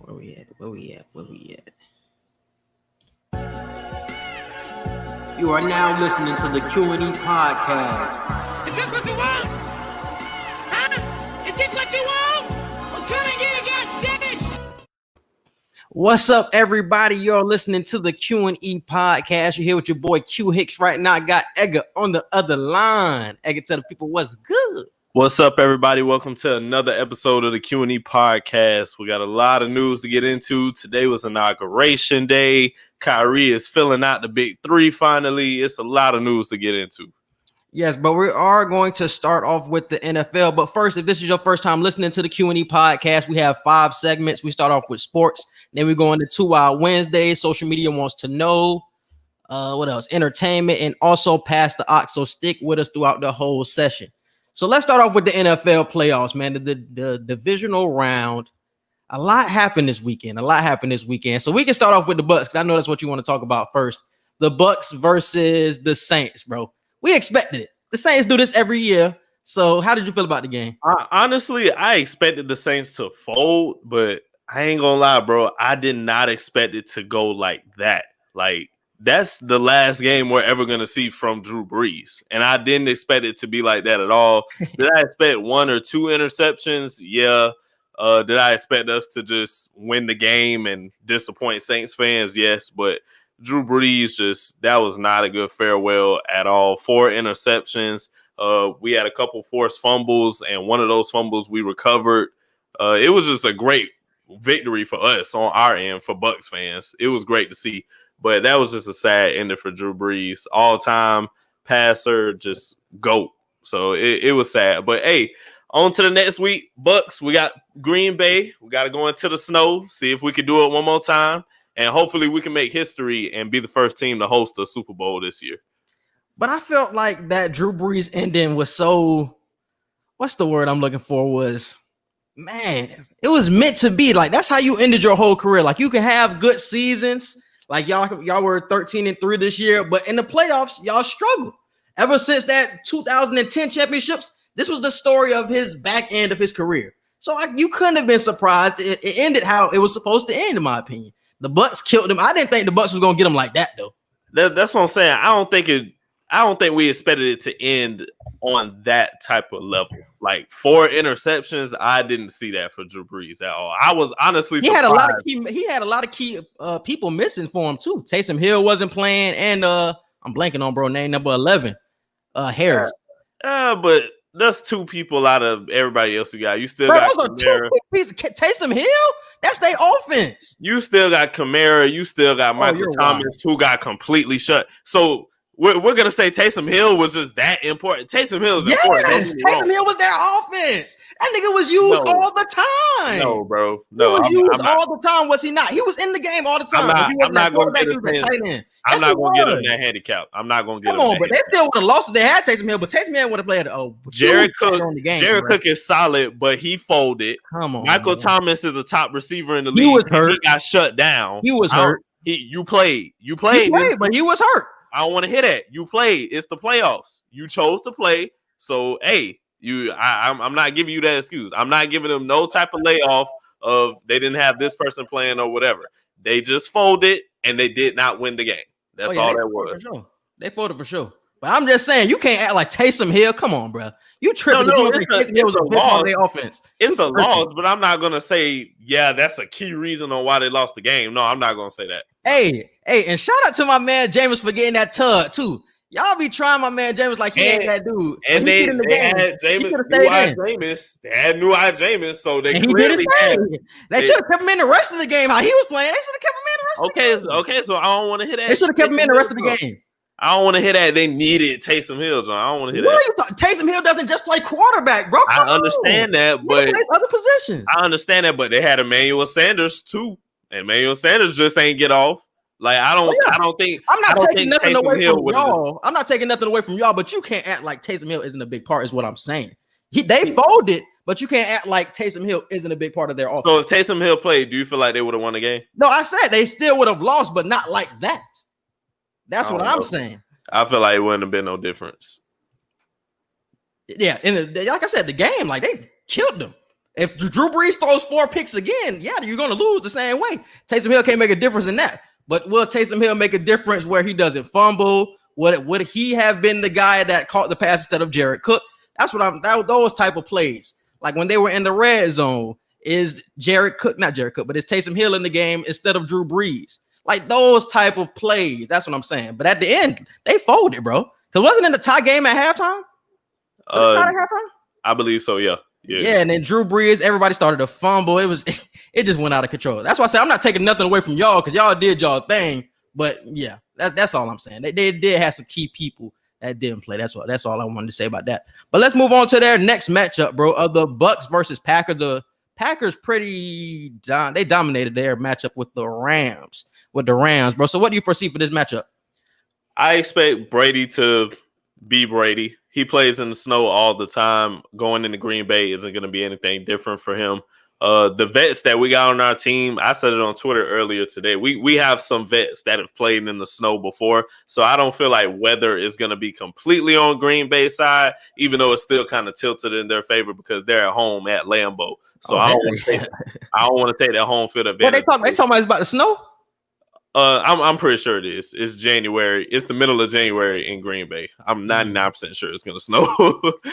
Where we at? You are now listening to the Q&E Podcast. Is this what you want? Huh? Is this what you want? Well, come and get it, goddammit! What's up, everybody? You're listening to the Q&E Podcast. You're here with your boy Q Hicks right now. I got Edgar on the other line. Edgar, tell the people what's good. What's up, everybody? Welcome to another episode of the Q&E Podcast. We got a lot of news to get into. Today was Inauguration Day. Kyrie is filling out the big three finally. It's a lot of news to get into. Yes, but we are going to start off with the NFL. But first, if this is your first time listening to the Q&E Podcast, we have 5 segments. We start off with sports. Then we go into 2 Wild Wednesdays. Social media wants to know. What else? Entertainment, and also pass the ox. So stick with us throughout the whole session. So let's start off with the NFL playoffs, man. The divisional round. A lot happened this weekend. So we can start off with the Bucks, because I know that's what you want to talk about first. The Bucks versus the Saints, bro. We expected it. The Saints do this every year. So how did you feel about the game? Honestly, I expected the Saints to fold, but I ain't gonna lie, bro. I did not expect it to go like that. Like, that's the last game we're ever going to see from Drew Brees. And I didn't expect it to be like that at all. Did I expect 1 or 2 interceptions? Yeah. Did I expect us to just win the game and disappoint Saints fans? Yes. But Drew Brees, that was not a good farewell at all. 4 interceptions. We had a couple forced fumbles, and one of those fumbles we recovered. It was just a great victory for us on our end, for Bucks fans. It was great to see. But that was just a sad ending for Drew Brees. All-time passer, just GOAT. So it was sad. But, hey, on to the next week. Bucks, we got Green Bay. We got to go into the snow, see if we can do it one more time. And hopefully we can make history and be the first team to host a Super Bowl this year. But I felt like that Drew Brees ending was so – what's the word I'm looking for was – man, it was meant to be. Like, that's how you ended your whole career. Like, you can have good seasons. Like, y'all were 13-3 this year, but in the playoffs, y'all struggled. Ever since that 2010 championships, this was the story of his back end of his career. So you couldn't have been surprised. It ended how it was supposed to end, in my opinion. The Bucks killed him. I didn't think the Bucks was gonna get him like that, though. That's what I'm saying. I don't think we expected it to end on that type of level. Like 4 interceptions, I didn't see that for Drew Brees at all. I was honestly surprised. He had a lot of key people missing for him too. Taysom Hill wasn't playing, and I'm blanking on name number 11, Harris. But that's 2 people out of everybody else you got. You still got those are 2 quick pieces. Taysom Hill, that's their offense. You still got Kamara. You still got Michael Thomas, who got completely shut. So we're going to say Taysom Hill was just that important. Taysom Hill is important. Yes, Taysom Hill was their offense. That nigga was used all the time. No, bro. No, he was used all the time, was he not? He was in the game all the time. I'm not going to get him that handicap. I'm not going to get him. Come on, but they still would have lost if they had Taysom Hill. But Taysom Hill would have played. Jared Cook is solid, but he folded. Come on, Michael Thomas is a top receiver in the league. He was hurt. He got shut down. He was hurt. You played, but he was hurt. I don't want to hear that. You played. It's the playoffs. You chose to play. So, hey, I'm not giving you that excuse. I'm not giving them no type of layoff of they didn't have this person playing or whatever. They just folded, and they did not win the game. That's all that was. Sure. They folded for sure. But I'm just saying, you can't act like Taysom Hill. Come on, bro. You tripping. It's a loss. Offense. It's a loss, but I'm not going to say, yeah, that's a key reason on why they lost the game. No, I'm not going to say that. Hey, and shout out to my man James for getting that tug, too. Y'all be trying my man James like he ain't that dude. And they had New Eye Jameis, so they clearly had. They should have kept him in the rest of the game. How he was playing, they should have kept him in the rest of the game. Okay, so I don't want to hear that. They should have kept him in the rest of the game. I don't want to hear that they needed Taysom Hill, John. I don't want to hear what that. Are you talking? Taysom Hill doesn't just play quarterback, bro. I understand that, but he plays other positions. I understand that, but they had Emmanuel Sanders too, and Emmanuel Sanders just ain't get off. Like I don't think I'm not taking nothing away from y'all. I'm not taking nothing away from y'all, but you can't act like Taysom Hill isn't a big part. Is what I'm saying. They folded, but you can't act like Taysom Hill isn't a big part of their offense. So if Taysom Hill played, do you feel like they would have won the game? No, I said they still would have lost, but not like that. That's what I'm saying. I feel like it wouldn't have been no difference. Yeah, like I said, the game, like they killed them. If Drew Brees throws 4 picks again, yeah, you're going to lose the same way. Taysom Hill can't make a difference in that. But will Taysom Hill make a difference where he doesn't fumble? Would he have been the guy that caught the pass instead of Jared Cook? That's what those type of plays. Like when they were in the red zone, is not Jared Cook, but it's Taysom Hill in the game instead of Drew Brees. Like those type of plays. That's what I'm saying. But at the end, they folded, bro. Because wasn't it a tie game at halftime? Was it tied at halftime? I believe so, yeah. Yeah, and then Drew Brees, everybody started to fumble. It just went out of control. That's why I say I'm not taking nothing away from y'all because y'all did y'all thing. But yeah, that's all I'm saying. They did have some key people that didn't play. That's all I wanted to say about that. But let's move on to their next matchup, bro. Of the Bucks versus Packers. The Packers they dominated their matchup with the Rams, bro. So what do you foresee for this matchup? I expect Brady to be Brady. He plays in the snow all the time. Going into Green Bay isn't going to be anything different for him. The vets that we got on our team, I said it on Twitter earlier today. We have some vets that have played in the snow before, so I don't feel like weather is going to be completely on Green Bay side, even though it's still kind of tilted in their favor because they're at home at Lambeau. So I don't want to take that home field advantage. What they talking about the snow? I'm pretty sure it is. It's January. It's the middle of January in Green Bay. I'm 99% sure it's gonna snow.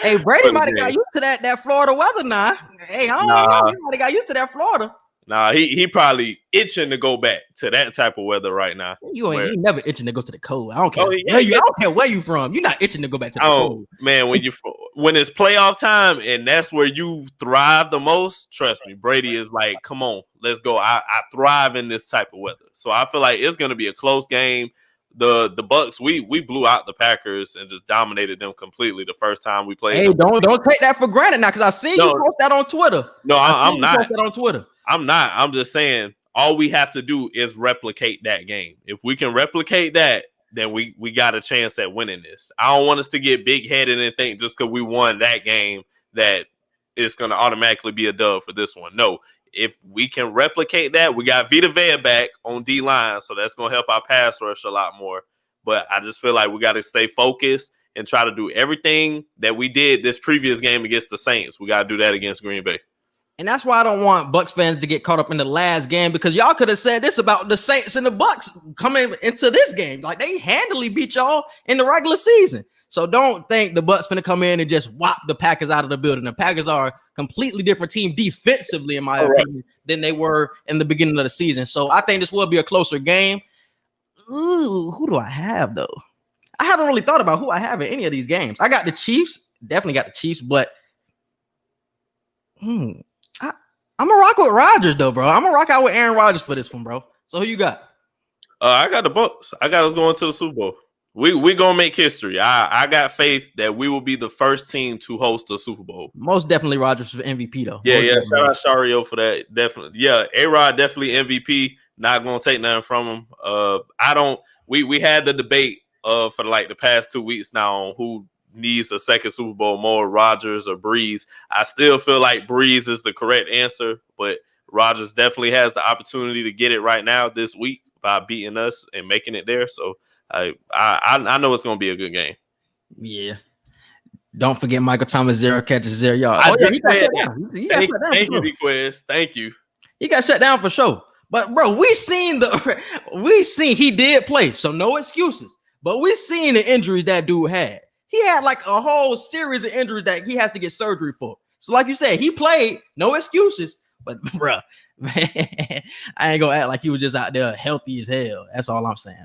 Hey, Brady might have got used to that Florida weather now. Hey, I don't know. He might have got used to that Florida. Nah, he probably itching to go back to that type of weather right now. You never itching to go to the cold. I don't care. I don't care where you from. You're not itching to go back to the cold. Man, when it's playoff time and that's where you thrive the most, trust me, Brady is like, come on, let's go. I thrive in this type of weather. So I feel like it's gonna be a close game. The Bucks, we blew out the Packers and just dominated them completely the first time we played. Hey, don't take that for granted now, because I seen you post that on Twitter. No, I'm not. Post that on Twitter. I'm not. I'm just saying all we have to do is replicate that game. If we can replicate that, then we got a chance at winning this. I don't want us to get big-headed and think just because we won that game that it's going to automatically be a dub for this one. No, if we can replicate that, we got Vita Vea back on D-line, so that's going to help our pass rush a lot more. But I just feel like we got to stay focused and try to do everything that we did this previous game against the Saints. We got to do that against Green Bay. And that's why I don't want Bucks fans to get caught up in the last game, because y'all could have said this about the Saints and the Bucks coming into this game. Like, they handily beat y'all in the regular season. So don't think the Bucks finna come in and just whop the Packers out of the building. The Packers are a completely different team defensively, in my opinion, than they were in the beginning of the season. So I think this will be a closer game. Ooh, who do I have, though? I haven't really thought about who I have in any of these games. I got the Chiefs. Definitely got the Chiefs, but I'm gonna rock with Rodgers, though, bro. I'm gonna rock out with Aaron Rodgers for this one, bro. So who you got? I got the Bucks. I got us going to the Super Bowl. We gonna make history. I got faith that we will be the first team to host a Super Bowl. Most definitely Rodgers for MVP, though. Yeah. Shout out Shario for that. Definitely. Yeah, A-Rod definitely MVP. Not gonna take nothing from him. We had the debate for like the past 2 weeks now on who needs a second Super Bowl more, Rodgers or Breeze. I still feel like Breeze is the correct answer, but Rodgers definitely has the opportunity to get it right now this week by beating us and making it there. So I know it's going to be a good game. Yeah. Don't forget Michael Thomas, 0 catches, 0 yards. He got shut down. Thank you, D-Quiz. Thank you. He got shut down for sure. But bro, we seen he did play, so no excuses. But we seen the injuries that dude had. He had like a whole series of injuries that he has to get surgery for. So like you said, he played, no excuses. But bro, man, I ain't gonna act like he was just out there healthy as hell. That's all I'm saying.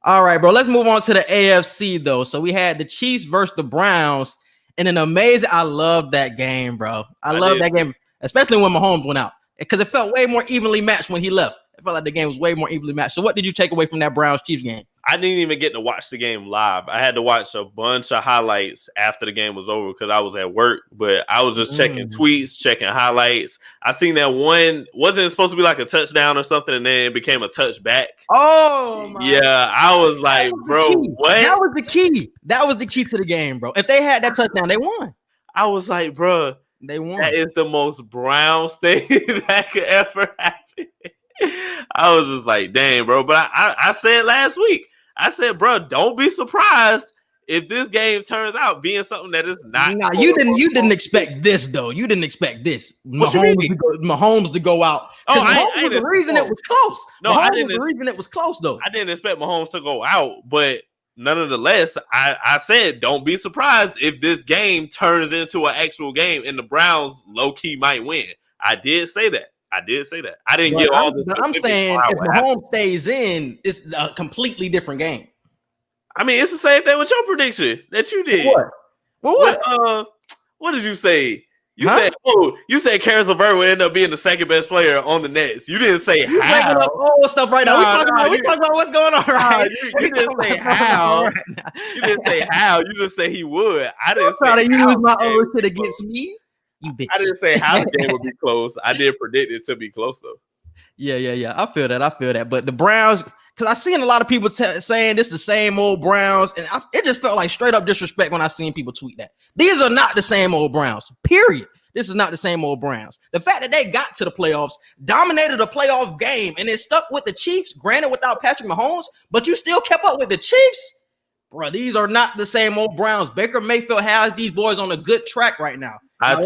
All right, bro. Let's move on to the AFC though. So we had the Chiefs versus the Browns in an amazing. I love that game, bro. I love that game, especially when Mahomes went out, because it felt way more evenly matched when he left. It felt like the game was way more evenly matched. So what did you take away from that Browns-Chiefs game? I didn't even get to watch the game live. I had to watch a bunch of highlights after the game was over because I was at work, but I was just checking tweets, checking highlights. I seen that one, wasn't it supposed to be like a touchdown or something, and then it became a touchback? Oh, my yeah. God. I was like, bro, what? That was the key. That was the key to the game, bro. If they had that touchdown, they won. I was like, bro, they won. That is the most Browns thing that could ever happen. I was just like, dang, bro. But I said last week, I said, bro, don't be surprised if this game turns out being something that is not, nah, you didn't expect this though. You didn't expect this. What you mean? Mahomes to go out. Oh, Mahomes was the reason it was close. No, Mahomes I didn't. Was the reason it was close though. I didn't expect Mahomes to go out, but nonetheless, I said don't be surprised if this game turns into an actual game and the Browns low key might win. I did say that. I didn't get all this. I'm saying if Mahomes stays in, it's a completely different game. I mean, it's the same thing with your prediction that you did. What? Well, what? What did you say? You said Karis LeVert will end up being the second best player on the Nets. You didn't say you how. Up all stuff right now. We talking about what's going on right now. You didn't say how. You didn't say how. You just say he would. I didn't say trying to use my own shit against me. You bitch. I didn't say how the game would be close. I did predict it to be close though. Yeah. I feel that. But the Browns, because I seen a lot of people saying this the same old Browns, and it just felt like straight up disrespect when I seen people tweet that. These are not the same old Browns, period. This is not the same old Browns. The fact that they got to the playoffs, dominated a playoff game, and then stuck with the Chiefs, granted without Patrick Mahomes, but you still kept up with the Chiefs, bro. These are not the same old Browns. Baker Mayfield has these boys on a good track right now. I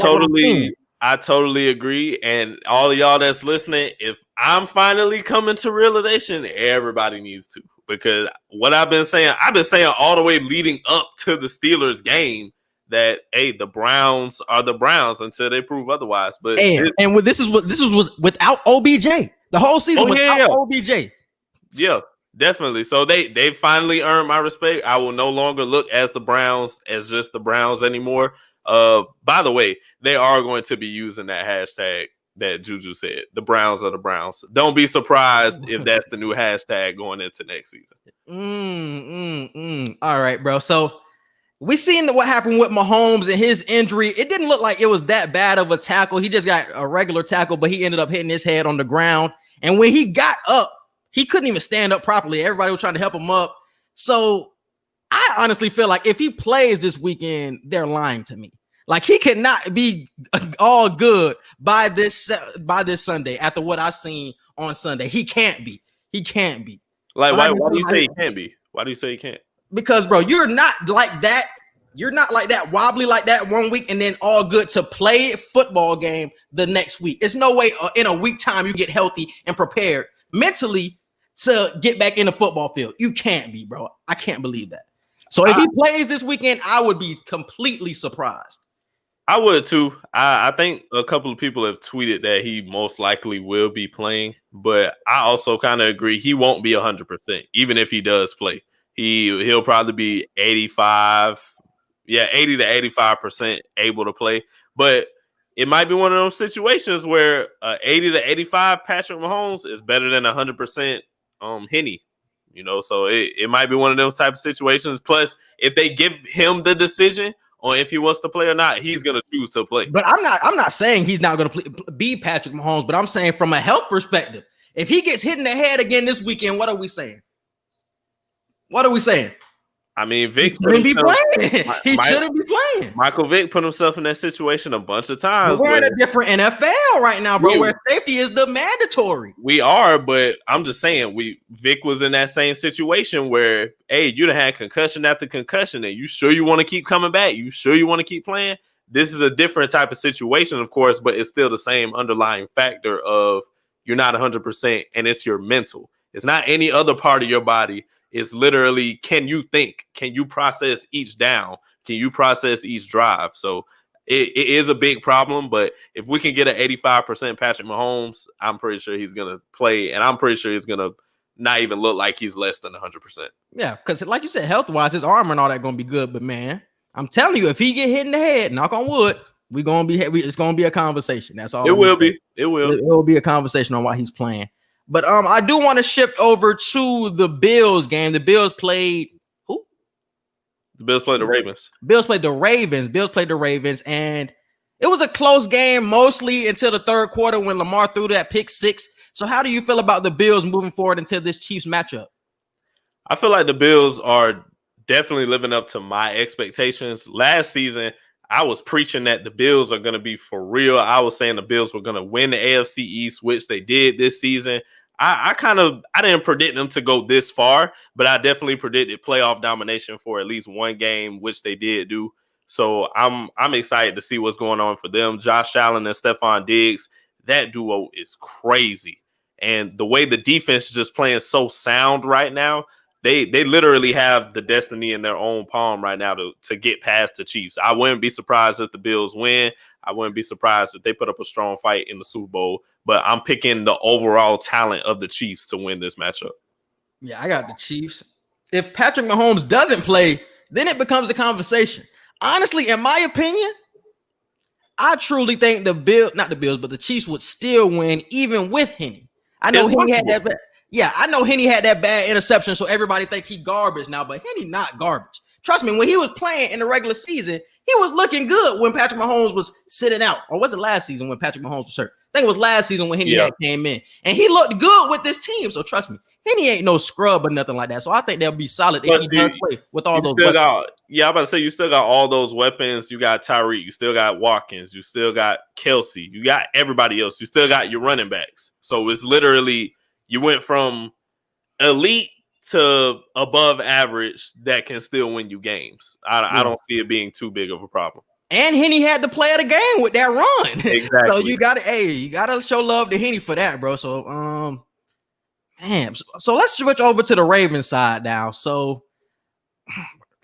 totally agree. And all of y'all that's listening, if I'm finally coming to realization, everybody needs to. Because what I've been saying all the way leading up to the Steelers game that, hey, the Browns are the Browns until they prove otherwise. But this was without OBJ. The whole season without OBJ. Yeah, definitely. So they finally earned my respect. I will no longer look at the Browns as just the Browns anymore. By the way, they are going to be using that hashtag that Juju said. The Browns are the Browns. Don't be surprised if that's the new hashtag going into next season. All right, bro. So we seen what happened with Mahomes and his injury. It didn't look like it was that bad of a tackle. He just got a regular tackle, but he ended up hitting his head on the ground. And when he got up, he couldn't even stand up properly. Everybody was trying to help him up. So I honestly feel like if he plays this weekend, they're lying to me. Like he cannot be all good by this Sunday after what I seen on Sunday. He can't be. Like, why do you say he can't be? Why do you say he can't? Because, bro, you're not like that. You're not like that, wobbly like that one week and then all good to play a football game the next week. It's no way in a week time you get healthy and prepared mentally to get back in the football field. You can't be, bro. I can't believe that. So if he plays this weekend, I would be completely surprised. I would too. I think a couple of people have tweeted that he most likely will be playing, but I also kind of agree he won't be 100%, even if he does play. He'll probably be 80 to 85% able to play. But it might be one of those situations where 80 to 85 Patrick Mahomes is better than 100% Henny. You know, so it might be one of those type of situations. Plus, if they give him the decision on if he wants to play or not, he's going to choose to play. But I'm not saying he's not going to be Patrick Mahomes, but I'm saying from a health perspective, if he gets hit in the head again this weekend, what are we saying? I mean, Vic shouldn't be playing. He shouldn't be playing. Michael Vick put himself in that situation a bunch of times. We're in a different NFL right now, bro, where safety is the mandatory. We are, but I'm just saying, Vic was in that same situation where, hey, you done had concussion after concussion, and you sure you want to keep coming back? You sure you want to keep playing? This is a different type of situation, of course, but it's still the same underlying factor of you're not 100%, and it's your mental. It's not any other part of your body. It's literally, can you think? Can you process each down? Can you process each drive? So it is a big problem, but if we can get an 85% Patrick Mahomes, I'm pretty sure he's going to play, and I'm pretty sure he's going to not even look like he's less than 100%. Yeah, because like you said, health-wise, his arm and all that going to be good, but man, I'm telling you, if he get hit in the head, knock on wood, it's going to be a conversation. That's all. It will be a conversation on why he's playing. But I do want to shift over to the Bills game. The Bills played who? The Bills played the Ravens. Bills played the Ravens, and it was a close game mostly until the third quarter when Lamar threw that pick six. So how do you feel about the Bills moving forward into this Chiefs matchup? I feel like the Bills are definitely living up to my expectations. Last season, I was preaching that the Bills are going to be for real. I was saying the Bills were going to win the AFC East, which they did this season. I didn't predict them to go this far, but I definitely predicted playoff domination for at least one game, which they did do. So I'm excited to see what's going on for them. Josh Allen and Stephon Diggs, that duo is crazy. And the way the defense is just playing so sound right now, they literally have the destiny in their own palm right now to get past the Chiefs. I wouldn't be surprised if the Bills win. I wouldn't be surprised if they put up a strong fight in the Super Bowl. But I'm picking the overall talent of the Chiefs to win this matchup. Yeah, I got the Chiefs. If Patrick Mahomes doesn't play, then it becomes a conversation. Honestly, in my opinion, I truly think not the Bills, but the Chiefs would still win even with Henny. I know Henny had that. I know Henny had that bad interception, so everybody think he garbage now, but Henny not garbage. Trust me, when he was playing in the regular season, he was looking good when Patrick Mahomes was sitting out. Or was it last season when Patrick Mahomes was hurt? I think it was last season when Henny came in. And he looked good with this team, so trust me, Henny ain't no scrub or nothing like that. So I think they'll be solid if he does play with all those weapons. I'm about to say you still got all those weapons. You got Tyreek, you still got Watkins, you still got Kelsey, you got everybody else. You still got your running backs. So it's literally you went from elite to above average that can still win you games. I don't see it being too big of a problem. And Henny had the play of the game with that run. Exactly. So you gotta show love to Henny for that, bro. So so let's switch over to the Ravens side now. So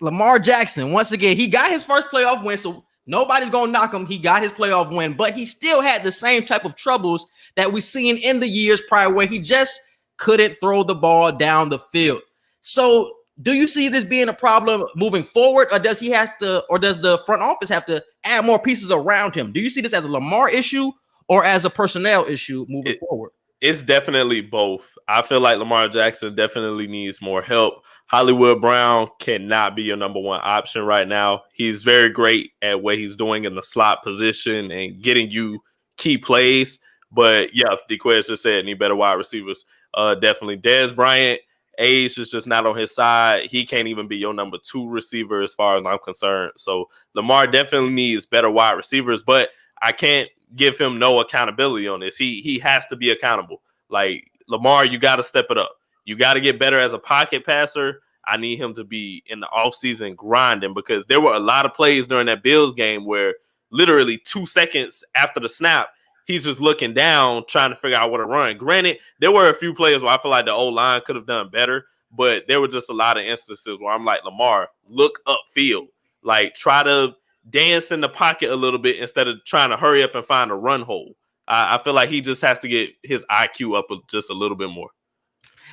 Lamar Jackson, once again, he got his first playoff win, so nobody's gonna knock him. He got his playoff win, but he still had the same type of troubles that we've seen in the years prior, where he just couldn't throw the ball down the field. So do you see this being a problem moving forward, or does the front office have to add more pieces around him? Do you see this as a Lamar issue or as a personnel issue moving forward? It's definitely both. I feel like Lamar Jackson definitely needs more help. Hollywood Brown cannot be your number one option right now. He's very great at what he's doing in the slot position and getting you key plays. But yeah, DeQuez just said need better wide receivers. Definitely. Dez Bryant, age is just not on his side. He can't even be your number 2 receiver as far as I'm concerned. So Lamar definitely needs better wide receivers, but I can't give him no accountability on this. He has to be accountable. Like Lamar, you got to step it up. You got to get better as a pocket passer. I need him to be in the offseason grinding, because there were a lot of plays during that Bills game where literally 2 seconds after the snap, he's just looking down, trying to figure out what to run. Granted, there were a few players where I feel like the O-line could have done better, but there were just a lot of instances where I'm like, Lamar, look upfield. Like, try to dance in the pocket a little bit instead of trying to hurry up and find a run hole. I feel like he just has to get his IQ up just a little bit more.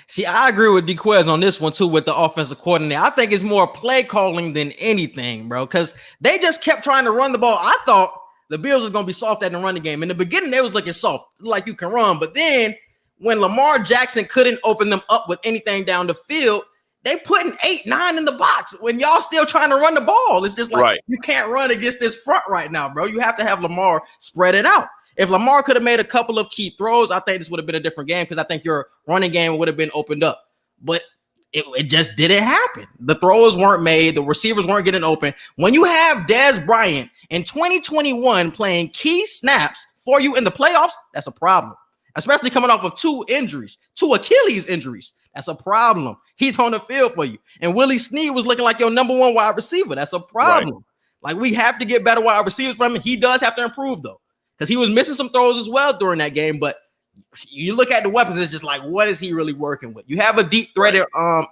See, I agree with DeQuez on this one, too, with the offensive coordinator. I think it's more play calling than anything, bro, because they just kept trying to run the ball. I thought the Bills was going to be soft at the running game. In the beginning, they was looking soft, like you can run. But then when Lamar Jackson couldn't open them up with anything down the field, they putting 8, 9 in the box when y'all still trying to run the ball. It's just like You can't run against this front right now, bro. You have to have Lamar spread it out. If Lamar could have made a couple of key throws, I think this would have been a different game, because I think your running game would have been opened up. But it just didn't happen. The throws weren't made. The receivers weren't getting open. When you have Dez Bryant in 2021 playing key snaps for you in the playoffs, that's a problem, especially coming off of 2 Achilles injuries. That's a problem. He's on the field for you. And Willie Snead was looking like your number 1 wide receiver. That's a problem. Right. Like, we have to get better wide receivers from him. He does have to improve, though, because he was missing some throws as well during that game. But you look at the weapons, it's just like, what is he really working with? You have a deep threat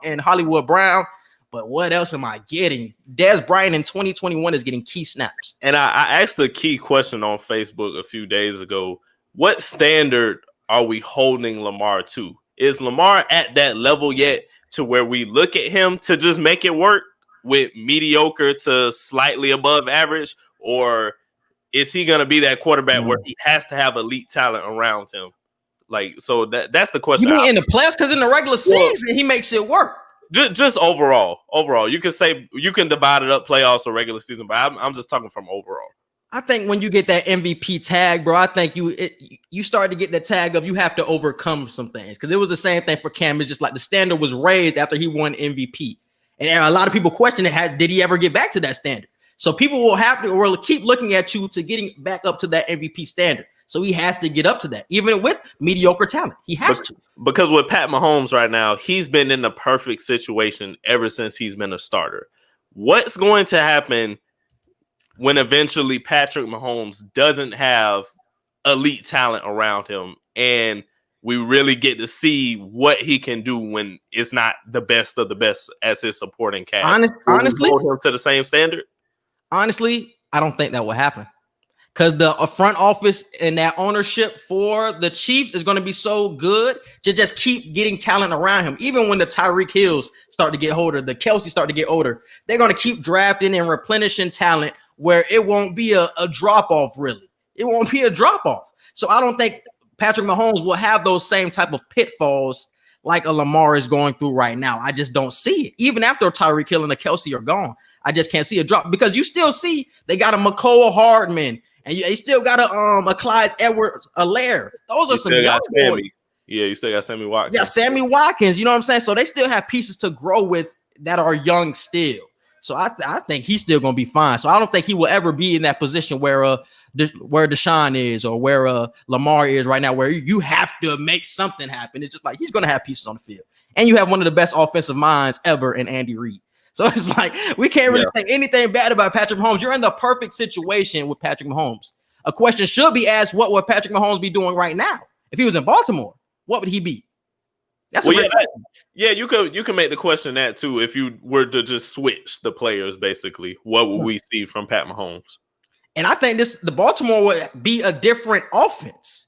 in Hollywood Brown, but what else am I getting? Dez Bryant in 2021 is getting key snaps. And I asked a key question on Facebook a few days ago. What standard are we holding Lamar to? Is Lamar at that level yet to where we look at him to just make it work with mediocre to slightly above average? Or is he going to be that quarterback where he has to have elite talent around him? Like, so that's the question. You mean in the playoffs? Because in the regular season, he makes it work. Just overall, you can say you can divide it up, playoffs or regular season, but I'm just talking from overall. I think when you get that MVP tag, bro, I think you start to get that tag of you have to overcome some things, because it was the same thing for Cam. It's just like the standard was raised after he won MVP, and a lot of people question it. Did he ever get back to that standard? So people will have to, or keep looking at you to getting back up to that MVP standard. So he has to get up to that, even with mediocre talent. He has to. Because with Pat Mahomes right now, he's been in the perfect situation ever since he's been a starter. What's going to happen when eventually Patrick Mahomes doesn't have elite talent around him and we really get to see what he can do when it's not the best of the best as his supporting cast? Honestly, hold him to the same standard? Honestly, I don't think that will happen. Because the front office and that ownership for the Chiefs is going to be so good to just keep getting talent around him. Even when the Tyreek Hills start to get older, the Kelsey start to get older, they're going to keep drafting and replenishing talent where it won't be a drop-off, really. It won't be a drop-off. So I don't think Patrick Mahomes will have those same type of pitfalls like a Lamar is going through right now. I just don't see it. Even after Tyreek Hill and the Kelsey are gone, I just can't see a drop because you still see they got a McCole Hardman. And they still got a Clyde Edwards-Helaire. Those are some young boys. Yeah, you still got Sammy Watkins. Yeah, Sammy Watkins. You know what I'm saying? So they still have pieces to grow with that are young still. So I think he's still going to be fine. So I don't think he will ever be in that position where Deshaun is or where Lamar is right now, where you have to make something happen. It's just like he's going to have pieces on the field. And you have one of the best offensive minds ever in Andy Reid. So it's like we can't really say anything bad about Patrick Mahomes. You're in the perfect situation with Patrick Mahomes. A question should be asked: what would Patrick Mahomes be doing right now if he was in Baltimore? What would he be? That's you can make the question that too. If you were to just switch the players, basically, what would we see from Pat Mahomes? And I think the Baltimore would be a different offense.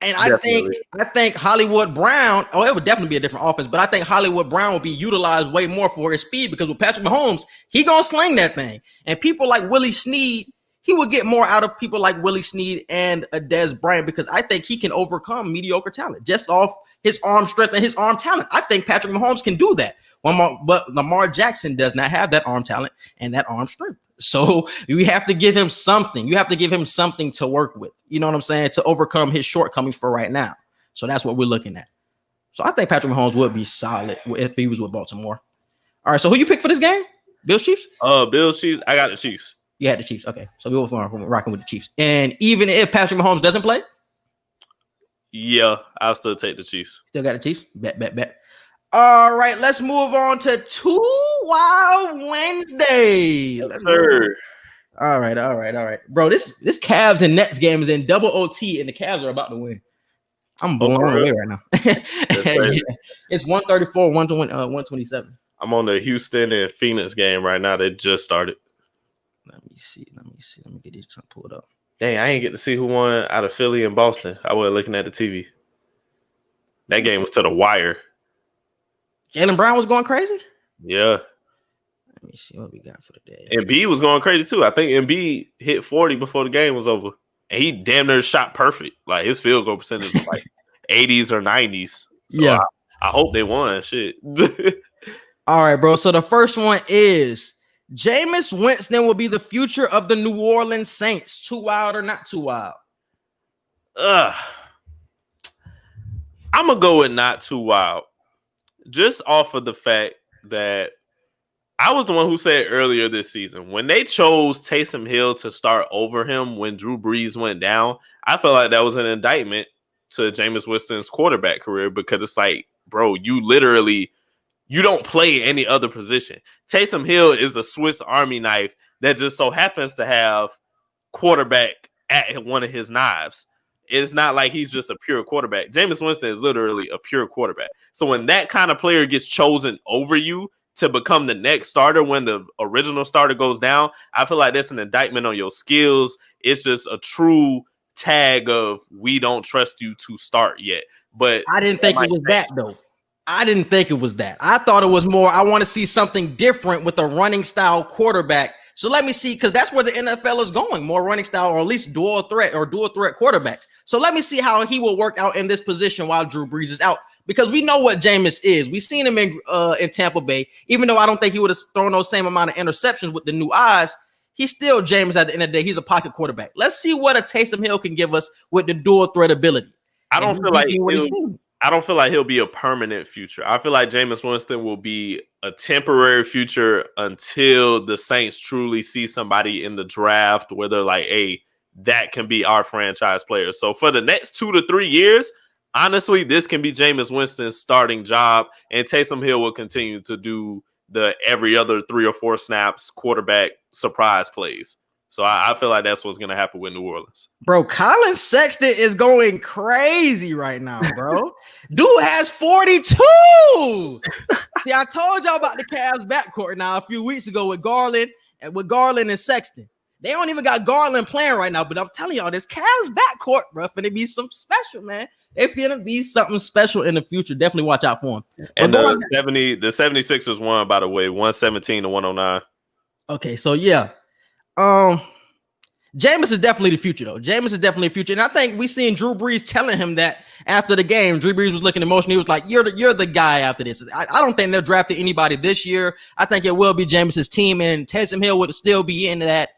And I think Hollywood Brown, it would definitely be a different offense, but I think Hollywood Brown will be utilized way more for his speed because with Patrick Mahomes, he gonna sling that thing. And people like Willie Snead, he would get more out of people like Willie Snead and Dez Bryant because I think he can overcome mediocre talent just off his arm strength and his arm talent. I think Patrick Mahomes can do that. But Lamar Jackson does not have that arm talent and that arm strength. So we have to give him something. You have to give him something to work with. You know what I'm saying? To overcome his shortcomings for right now. So that's what we're looking at. So I think Patrick Mahomes would be solid if he was with Baltimore. All right. So who you pick for this game? Bills Chiefs? Bills Chiefs. I got the Chiefs. You had the Chiefs. Okay. So we were rocking with the Chiefs. And even if Patrick Mahomes doesn't play? Yeah, I'll still take the Chiefs. Still got the Chiefs? Bet. All right, let's move on to 2 Wild Wednesday. Sir. All right. Bro, this Cavs and Nets game is in double OT, and the Cavs are about to win. I'm blown away right now. Yeah. It's 134, 127. I'm on the Houston and Phoenix game right now. They just started. Let me see. Let me get these pulled up. Dang, I ain't get to see who won out of Philly and Boston. I was looking at the TV. That game was to the wire. Jaylen Brown was going crazy? Yeah. Let me see what we got for the day. Embiid was going crazy too. I think Embiid hit 40 before the game was over. And he damn near shot perfect. Like his field goal percentage was like 80s or 90s. So yeah. I hope they won. Shit. All right, bro. So the first one is Jameis Winston will be the future of the New Orleans Saints. Too wild or not too wild? I'm going to go with not too wild. Just off of the fact that I was the one who said earlier this season, when they chose Taysom Hill to start over him when Drew Brees went down, I felt like that was an indictment to Jameis Winston's quarterback career because it's like, bro, you don't play any other position. Taysom Hill is a Swiss Army knife that just so happens to have quarterback at one of his knives. It's not like he's just a pure quarterback. Jameis Winston is literally a pure quarterback. So when that kind of player gets chosen over you to become the next starter when the original starter goes down, I feel like that's an indictment on your skills. It's just a true tag of we don't trust you to start yet. But I didn't think it was that, though. I didn't think it was that. I thought it was more, I want to see something different with a running style quarterback. So let me see, because that's where the NFL is going, more running style or at least dual threat quarterbacks. So let me see how he will work out in this position while Drew Brees is out, because we know what Jameis is. We've seen him in Tampa Bay, even though I don't think he would have thrown those same amount of interceptions with the new eyes. He's still Jameis at the end of the day. He's a pocket quarterback. Let's see what a Taysom Hill can give us with the dual threat ability. I don't feel like he'll be a permanent future. I feel like Jameis Winston will be a temporary future until the Saints truly see somebody in the draft where they're like, hey, that can be our franchise player. So for the next 2 to 3 years, honestly, this can be Jameis Winston's starting job, and Taysom Hill will continue to do the every other 3 or 4 snaps quarterback surprise plays. So I feel like that's what's going to happen with New Orleans. Bro, Colin Sexton is going crazy right now, bro. Dude has 42. See, I told y'all about the Cavs backcourt now a few weeks ago with Garland and Sexton. They don't even got Garland playing right now, but I'm telling y'all, this Cavs backcourt, bro, finna be something special, man. It's gonna be something special in the future. Definitely watch out for him. And the 76ers won, by the way, 117 to 109. Okay, so yeah. Jameis is definitely the future, though. Jameis is definitely the future. And I think we seen Drew Brees telling him that after the game. Drew Brees was looking emotional. He was like, you're the guy after this. I don't think they're drafting anybody this year. I think it will be Jameis's team, and Taysom Hill would still be in that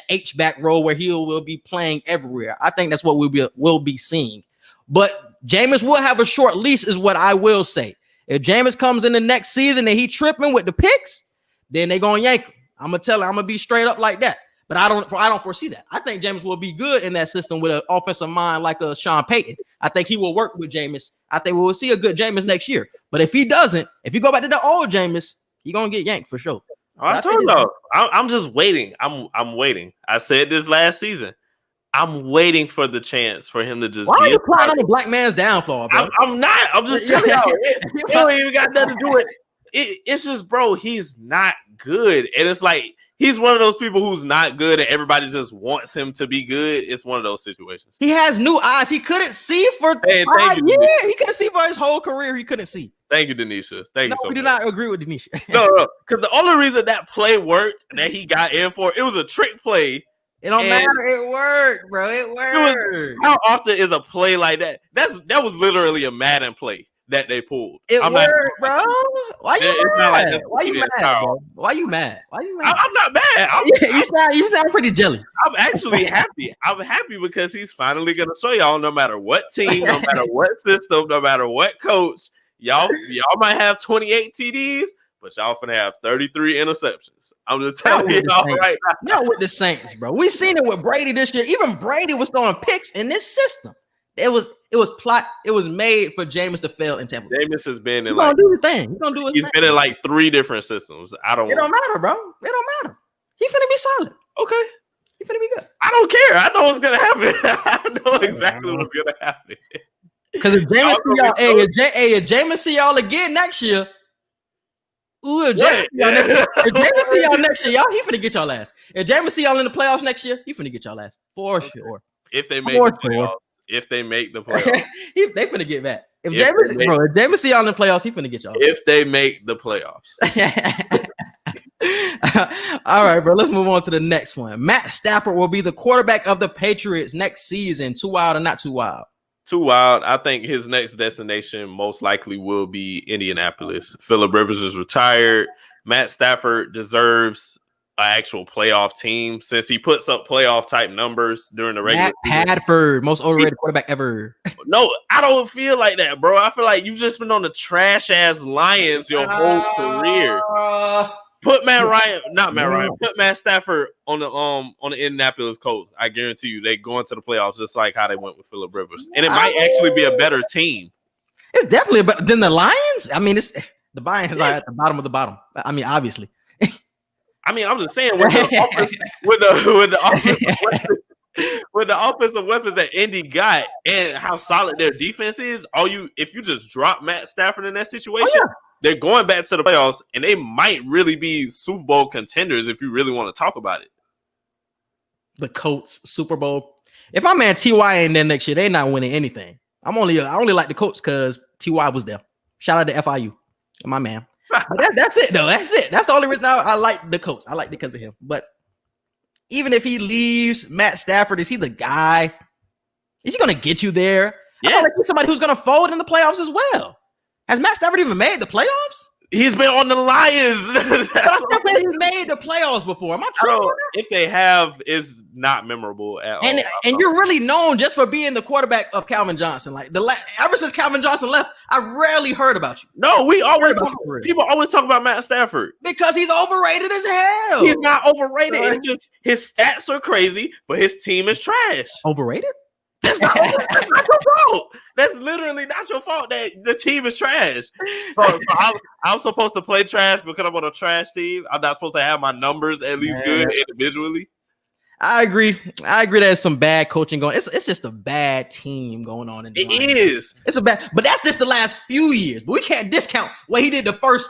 H-back role where he will be playing everywhere. I think that's what we'll be seeing. But Jameis will have a short leash is what I will say. If Jameis comes in the next season and he tripping with the picks, then they're going to yank him. I'm going to tell him, I'm going to be straight up like that. But I don't foresee that. I think Jameis will be good in that system with an offensive mind like a Sean Payton. I think he will work with Jameis. I think we will see a good Jameis next year. But if he doesn't, if you go back to the old Jameis, he's going to get yanked for sure. I told you, I'm just waiting. I'm waiting. I said this last season. I'm waiting for the chance for him to just. Why are you playing on the black man's downfall, bro? I'm not. I'm just telling y'all. It don't even got nothing to do with it. It's just, bro, he's not good. And it's like, he's one of those people who's not good and everybody just wants him to be good. It's one of those situations. He has new eyes. He couldn't see for 5 years. He couldn't see for his whole career. He couldn't see. Thank you, Denisha. Thank you so much. We do not agree with Denisha. No. Because the only reason that play worked, that he got in for, it was a trick play. It don't matter. It worked, bro. It worked. How often is a play like that? That was literally a Madden play that they pulled. It worked, bro. Why you mad? Why you mad, bro? Why you mad? I'm not mad. You sound pretty jelly. I'm actually happy. I'm happy because he's finally gonna show y'all, no matter what team, no matter what system, no matter what coach, y'all might have 28 TDs, but y'all finna have 33 interceptions. I'm just telling y'all right now. Not with the Saints, bro. We seen it with Brady this year. Even Brady was throwing picks in this system. It was made for Jameis to fail in Tampa. Jameis has been in gonna do his thing. He's gonna do his thing. He's been in like 3 different systems. It don't matter, bro. It don't matter. He finna be solid. Okay. He finna be good. I don't care. I know what's gonna happen. I know exactly what's gonna happen. Because if Jameis see y'all again next year, if Jameis see y'all next year, y'all, he finna get y'all ass. If Jameis see y'all in the playoffs next year, he finna get y'all ass for sure. If they make the playoffs. If they make the playoffs. They finna get back. If Jameis see y'all in the playoffs, he finna get y'all. If they make the playoffs. All right, bro. Let's move on to the next one. Matt Stafford will be the quarterback of the Patriots next season. Too wild or not too wild? Too wild. I think his next destination most likely will be Indianapolis. Phillip Rivers is retired. Matt Stafford deserves an actual playoff team since he puts up playoff type numbers during the regular season. Padford, most overrated quarterback ever. No, I don't feel like that, bro. I feel like you've just been on the trash ass Lions your whole career. Put Put Matt Stafford on the Indianapolis Colts. I guarantee you they go into the playoffs just like how they went with Phillip Rivers, and it might actually be a better team. It's definitely better than the Lions. I mean, it's the Lions are at the bottom of the bottom. I mean, obviously. I mean, I'm just saying with the offensive weapons that Indy got and how solid their defense is, if you just drop Matt Stafford in that situation, they're going back to the playoffs, and they might really be Super Bowl contenders if you really want to talk about it. The Colts Super Bowl. If my man T.Y. ain't there next year, they're not winning anything. I only like the Colts because T.Y. was there. Shout out to FIU, my man. But that's it, though. That's it. That's the only reason I like the Colts. I like it because of him. But even if he leaves, Matt Stafford, is he the guy? Is he going to get you there? Yeah. I feel like he's somebody who's going to fold in the playoffs as well. Has Matt Stafford even made the playoffs? He's been on the Lions. But I still think he's made the playoffs before. Am I true? If they have, it's not memorable at all. And you're really known just for being the quarterback of Calvin Johnson. Like ever since Calvin Johnson left, I rarely heard about you. No, people always talk about Matt Stafford because he's overrated as hell. He's not overrated. It's just his stats are crazy, but his team is trash. Overrated? That's not your fault. That's literally not your fault that the team is trash. So I'm supposed to play trash because I'm on a trash team. I'm not supposed to have my numbers at least good individually. I agree that it's some bad coaching going. It's just a bad team going on in the Lions. It is. It's a bad, but that's just the last few years. But we can't discount what he did the first.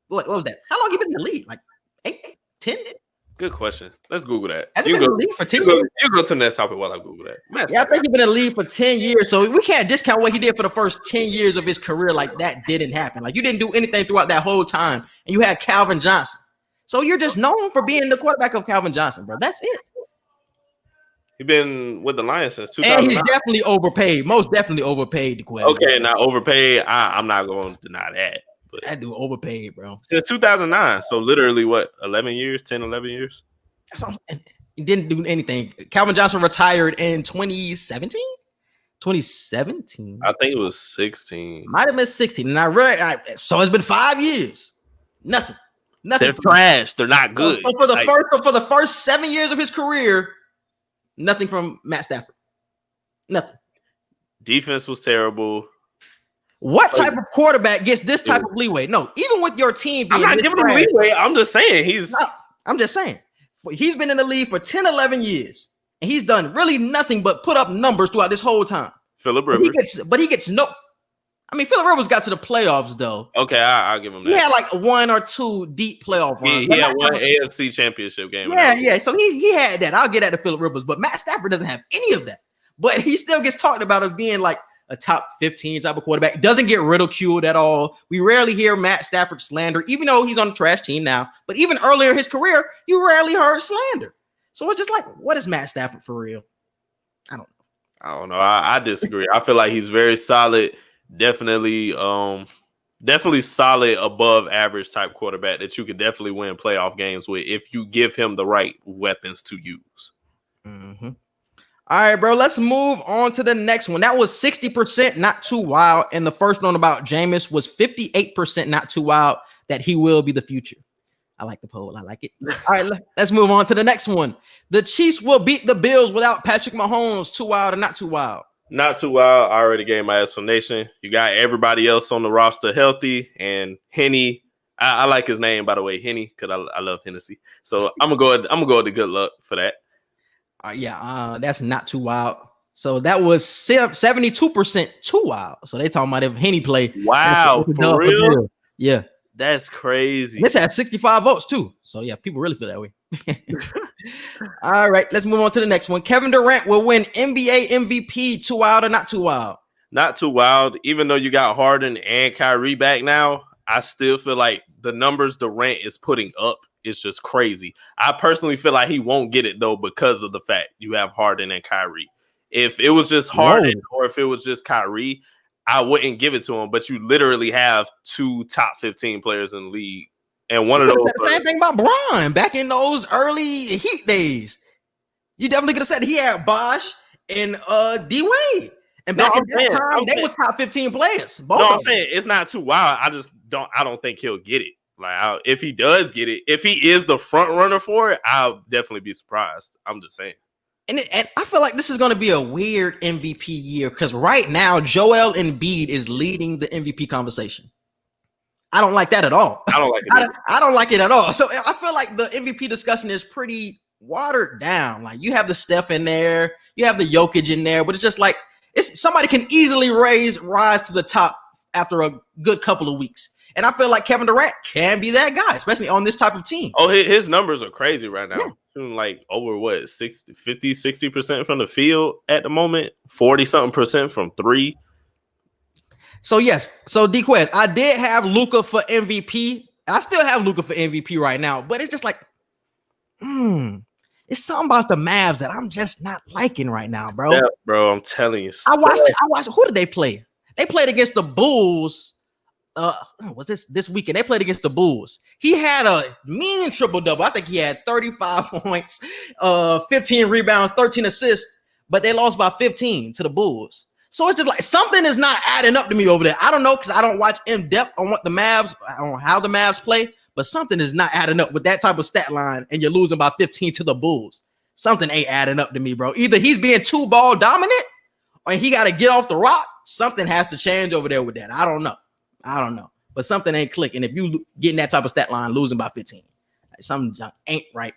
What was that? How long he been in the league? Like 8, 10? Good question. Let's Google that. Has he been in the league for 10 years? You go to the next topic while I Google that. Yeah, I think he's been in the league for 10 years. So we can't discount what he did for the first 10 years of his career. Like that didn't happen. Like you didn't do anything throughout that whole time. And you had Calvin Johnson. So you're just known for being the quarterback of Calvin Johnson, bro. That's it. He's been with the Lions since 2009. And he's definitely overpaid. Most definitely overpaid the question. Okay, now overpaid. I'm not going to deny that. But that dude overpaid, bro. Since 2009. So literally what? 11 years? 10, 11 years? He didn't do anything. Calvin Johnson retired in 2017? 2017. I think it was 16. Might have been 16. And I read, so it's been 5 years. Nothing. They're trash. They're not good. So for the first 7 years of his career, nothing from Matt Stafford. Nothing. Defense was terrible. What type of quarterback gets this type of leeway? No, even with your team being, I'm not giving him leeway. I'm just saying I'm just saying. He's been in the league for 10, 11 years, and he's done really nothing but put up numbers throughout this whole time. Phillip Rivers. He gets no. I mean, Phillip Rivers got to the playoffs, though. Okay, I'll give him that. He had like 1 or 2 deep playoff runs. He had one AFC championship game. Yeah. So he had that. I'll get that to Phillip Rivers, but Matt Stafford doesn't have any of that. But he still gets talked about as being like a top 15 type of quarterback. Doesn't get ridiculed at all. We rarely hear Matt Stafford slander, even though he's on the trash team now. But even earlier in his career, you rarely heard slander. So it's just like, what is Matt Stafford for real? I don't know. I disagree. I feel like he's very solid. Definitely solid above average type quarterback that you could definitely win playoff games with if you give him the right weapons to use. Mm-hmm. All right, bro, let's move on to the next one. That was 60%, not too wild. And the first one about Jameis was 58%, not too wild, that he will be the future. I like the poll. I like it. All right, let's move on to the next one. The Chiefs will beat the Bills without Patrick Mahomes. Too wild or not too wild? Not too wild. I already gave my explanation. You got everybody else on the roster healthy, and Henny. I like his name, by the way, Henny, because I love Hennessy. So I'm gonna go with the good luck for that. That's not too wild. So that was 72% too wild. So they talking about if Henny play. Wow, for real? Yeah. That's crazy. This had 65 votes too. So yeah, people really feel that way. All right, let's move on to the next one. Kevin Durant will win NBA MVP. Too wild or not too wild? Not too wild. Even though you got Harden and Kyrie back now, I still feel like the numbers Durant is putting up is just crazy. I personally feel like he won't get it though because of the fact you have Harden and Kyrie. If it was just Harden or if it was just Kyrie, I wouldn't give it to him. But you literally have 2 top 15 players in the league. And one of those. The same thing about Bron back in those early Heat days. You definitely could have said he had Bosh and D Wade. And back in that time, they were top 15 players. I'm saying it's not too wild. I don't think he'll get it. Like if he does get it, if he is the front runner for it, I'll definitely be surprised. I'm just saying. And I feel like this is going to be a weird MVP year because right now Joel Embiid is leading the MVP conversation. I don't like that at all. I don't like it. I don't like it at all. So I feel like the MVP discussion is pretty watered down. Like you have the Steph in there, you have the Jokic in there, but it's just like somebody can easily rise to the top after a good couple of weeks. And I feel like Kevin Durant can be that guy, especially on this type of team. Oh, his numbers are crazy right now. Yeah. Like over 60% from the field at the moment, 40-something% from 3. So yes, so D-Quest, I did have Luka for MVP, and I still have Luka for MVP right now, but it's just like, it's something about the Mavs that I'm just not liking right now, bro. Yeah, bro, I'm telling you. I watched. Who did they play? They played against the Bulls was this weekend? They played against the Bulls. He had a mean triple-double. I think he had 35 points, 15 rebounds, 13 assists, but they lost by 15 to the Bulls. So it's just like something is not adding up to me over there. I don't know because I don't watch in depth on what the Mavs, on how the Mavs play, but something is not adding up with that type of stat line, and you're losing by 15 to the Bulls. Something ain't adding up to me, bro. Either he's being too ball dominant, or he got to get off the rock. Something has to change over there with that. I don't know. But something ain't clicking. If you getting that type of stat line, losing by 15, something ain't right.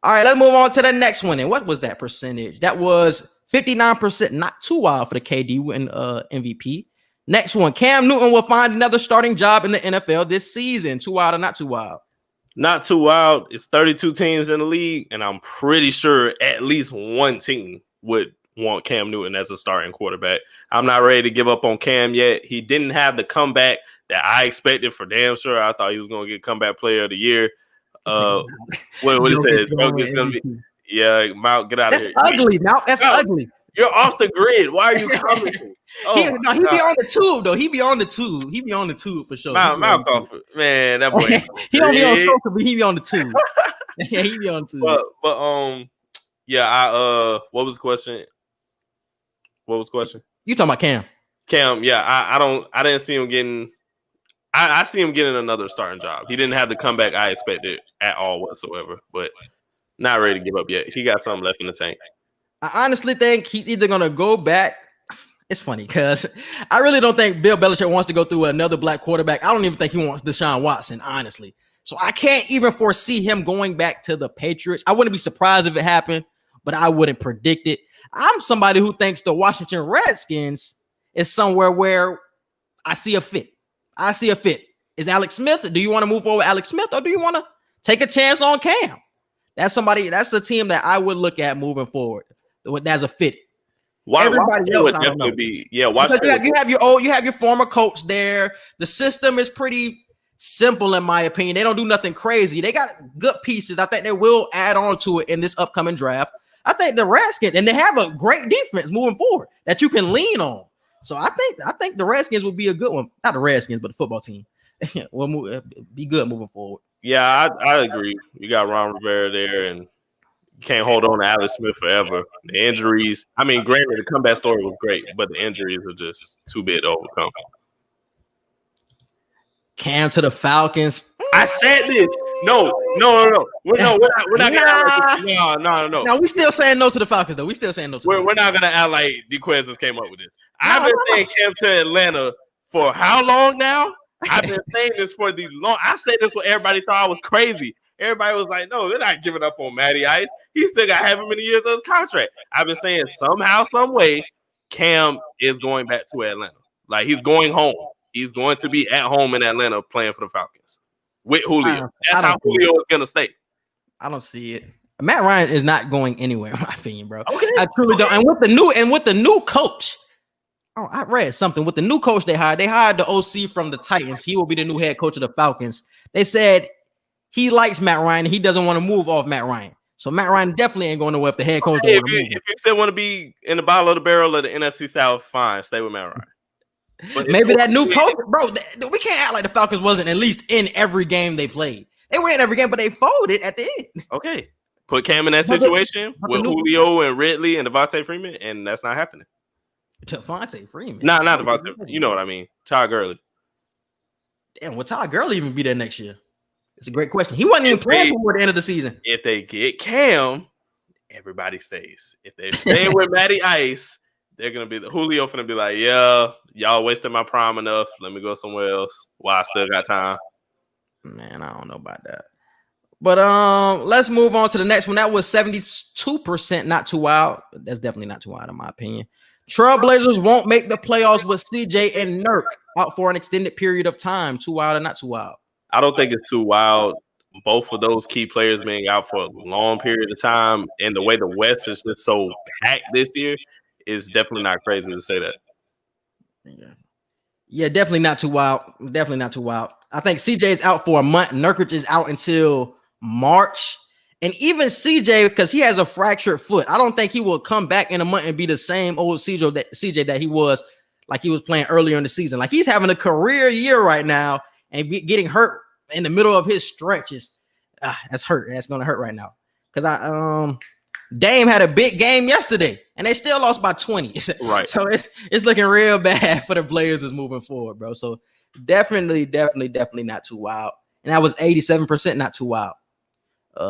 All right, let's move on to the next one. And what was that percentage? That was 59%. Not too wild for the KD win MVP. Next one, Cam Newton will find another starting job in the NFL this season. Too wild or not too wild? Not too wild. It's 32 teams in the league, and I'm pretty sure at least one team would want Cam Newton as a starting quarterback. I'm not ready to give up on Cam yet. He didn't have the comeback that I expected for damn sure. I thought he was going to get comeback player of the year. What he said? It's going to be, yeah, Mount, get out of here. That's ugly, Mount. That's ugly. You're off the grid. Why are you commenting? He be on the tube, though. He be on the tube. He be on the tube for sure. Mount Crawford, man, that boy. He don't be on social, but he be on the tube. Yeah, he be on the tube. But yeah, what was the question? What was the question? You talking about Cam? Cam, yeah, I didn't see him getting. I see him getting another starting job. He didn't have the comeback I expected at all whatsoever, but not ready to give up yet. He got something left in the tank. I honestly think he's either gonna go back. It's funny because I really don't think Bill Belichick wants to go through another black quarterback. I don't even think he wants Deshaun Watson, honestly. So I can't even foresee him going back to the Patriots. I wouldn't be surprised if it happened, but I wouldn't predict it. I'm somebody who thinks the Washington Redskins is somewhere where I see a fit. Is Alex Smith? Do you want to move forward with Alex Smith, or do you want to take a chance on Cam? That's a team that I would look at moving forward. That's a fit. Everybody else, I don't know. You have your former coach there. The system is pretty simple, in my opinion. They don't do nothing crazy. They got good pieces. I think they will add on to it in this upcoming draft. I think the Redskins, and they have a great defense moving forward that you can lean on. So I think the Redskins would be a good one. Not the Redskins, but the football team. will be good moving forward. Yeah, I agree. You got Ron Rivera there, and you can't hold on to Alex Smith forever. The injuries, I mean, granted, the comeback story was great, but the injuries are just too big to overcome. Cam to the Falcons. I said this. No. We're not gonna No, we still saying no to the Falcons, though. We still saying no to We're not gonna act like DeQuez just came up with this. I've been saying Cam to Atlanta for how long now? I've been saying this for the long. I said this when everybody thought I was crazy. Everybody was like, no, they're not giving up on Matty Ice. He still got however many years of his contract. I've been saying somehow, some way, Cam is going back to Atlanta. Like, he's going home. He's going to be at home in Atlanta playing for the Falcons with Julio. That's how Julio is going to stay. I don't see it. Matt Ryan is not going anywhere, in my opinion, bro. Okay. I truly don't. And with the new coach, I read something. With the new coach they hired the OC from the Titans. He will be the new head coach of the Falcons. They said he likes Matt Ryan. And he doesn't want to move off Matt Ryan. So Matt Ryan definitely ain't going nowhere if the head coach don't want to move. If you still want to be in the bottom of the barrel of the NFC South, fine, stay with Matt Ryan. But maybe that new coach, bro. We can't act like the Falcons wasn't at least in every game they played. They were in every game, but they folded at the end. Okay, put Cam in that situation with Julio and Ridley and Devontae Freeman, and that's not happening. Devontae Freeman? Not Devontae. You know what I mean? Todd Gurley. Damn, will Todd Gurley even be there next year? It's a great question. He wasn't even playing toward the end of the season. If they get Cam, everybody stays. If they're staying with Matty Ice, they're gonna be Julio finna be like, yeah, y'all wasted my prime enough. Let me go somewhere else while I still got time. Man, I don't know about that. But let's move on to the next one. That was 72%. Not too wild. That's definitely not too wild in my opinion. Trailblazers won't make the playoffs with CJ and Nurk out for an extended period of time. Too wild or not too wild? I don't think it's too wild. Both of those key players being out for a long period of time, and the way the West is just so packed this year is definitely not crazy to say that. Yeah, definitely not too wild. Definitely not too wild. I think CJ is out for a month. Nurkic is out until March. And even CJ, because he has a fractured foot, I don't think he will come back in a month and be the same old CJ that he was like he was playing earlier in the season. Like he's having a career year right now and getting hurt in the middle of his stretches. That's hurt. That's going to hurt right now. Because Dame had a big game yesterday and they still lost by 20. Right. So it's looking real bad for the Blazers moving forward, bro. So definitely not too wild. And that was 87%, not too wild.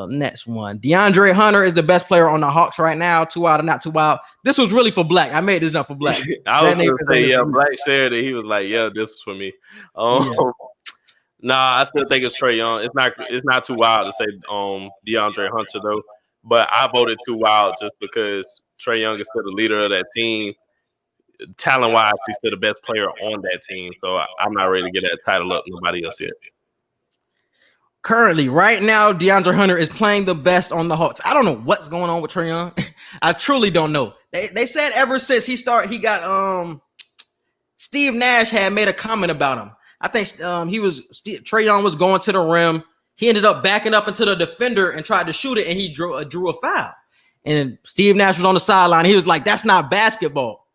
Next one. Deandre Hunter is the best player on the Hawks right now. Too wild or not too wild. This was really for Black. I made this up for Black. I was going to say, yeah, Black shared it. He was like, yeah, this is for me. Nah, I still think it's Trae Young. It's not too wild to say DeAndre Hunter though. But I voted too wild just because Trae Young is still the leader of that team. Talent-wise, he's still the best player on that team. So I'm not ready to get that title up. Nobody else yet. Currently, right now, DeAndre Hunter is playing the best on the Hawks. I don't know what's going on with Trae Young. I truly don't know. They said ever since he got Steve Nash had made a comment about him. I think Trae Young was going to the rim. He ended up backing up into the defender and tried to shoot it, and he drew a foul. And Steve Nash was on the sideline. He was like, "That's not basketball."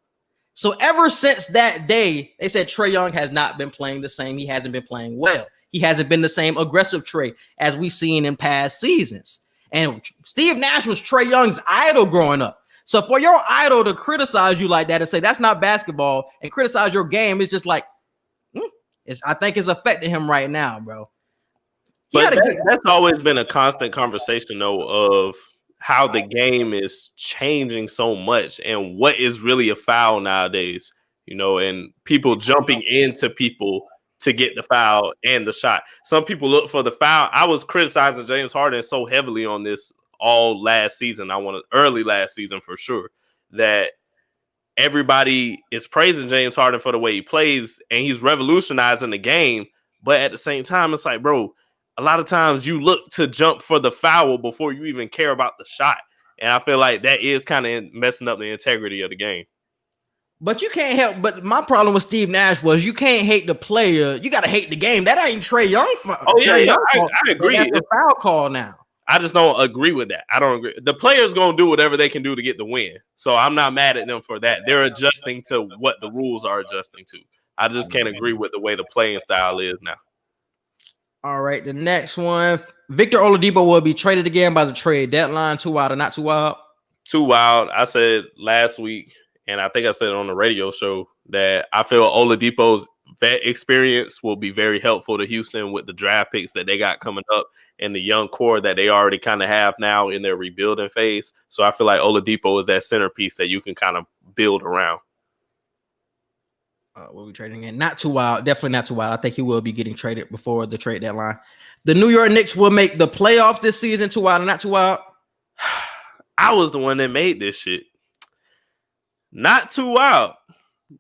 So ever since that day, they said Trae Young has not been playing the same. He hasn't been playing well. He hasn't been the same aggressive Trae as we've seen in past seasons. And Steve Nash was Trae Young's idol growing up. So for your idol to criticize you like that and say that's not basketball and criticize your game, it's just like, I think it's affecting him right now, bro. But that's always been a constant conversation, though, of how the game is changing so much and what is really a foul nowadays, and people jumping into people to get the foul and the shot. Some people look for the foul. I was criticizing James Harden so heavily on this all last season. Early last season for sure, that everybody is praising James Harden for the way he plays and he's revolutionizing the game. But at the same time, it's like, bro, a lot of times you look to jump for the foul before you even care about the shot. And I feel like that is kind of messing up the integrity of the game. But you can't help. But my problem with Steve Nash was you can't hate the player. You got to hate the game. That ain't Trae Young. I agree. It's a foul call now. I just don't agree with that. I don't agree. The player's going to do whatever they can do to get the win. So I'm not mad at them for that. They're adjusting to what the rules are adjusting to. I just can't agree with the way the playing style is now. All right, the next one. Victor Oladipo will be traded again by the trade deadline. Too wild or not too wild? Too wild. I said last week, and I think I said it on the radio show, that I feel Oladipo's vet experience will be very helpful to Houston with the draft picks that they got coming up and the young core that they already kind of have now in their rebuilding phase. So I feel like Oladipo is that centerpiece that you can kind of build around. We'll be trading again. Not too wild. Definitely not too wild. I think he will be getting traded before the trade deadline. The New York Knicks will make the playoffs this season. Too wild or not too wild? I was the one that made this shit. Not too wild.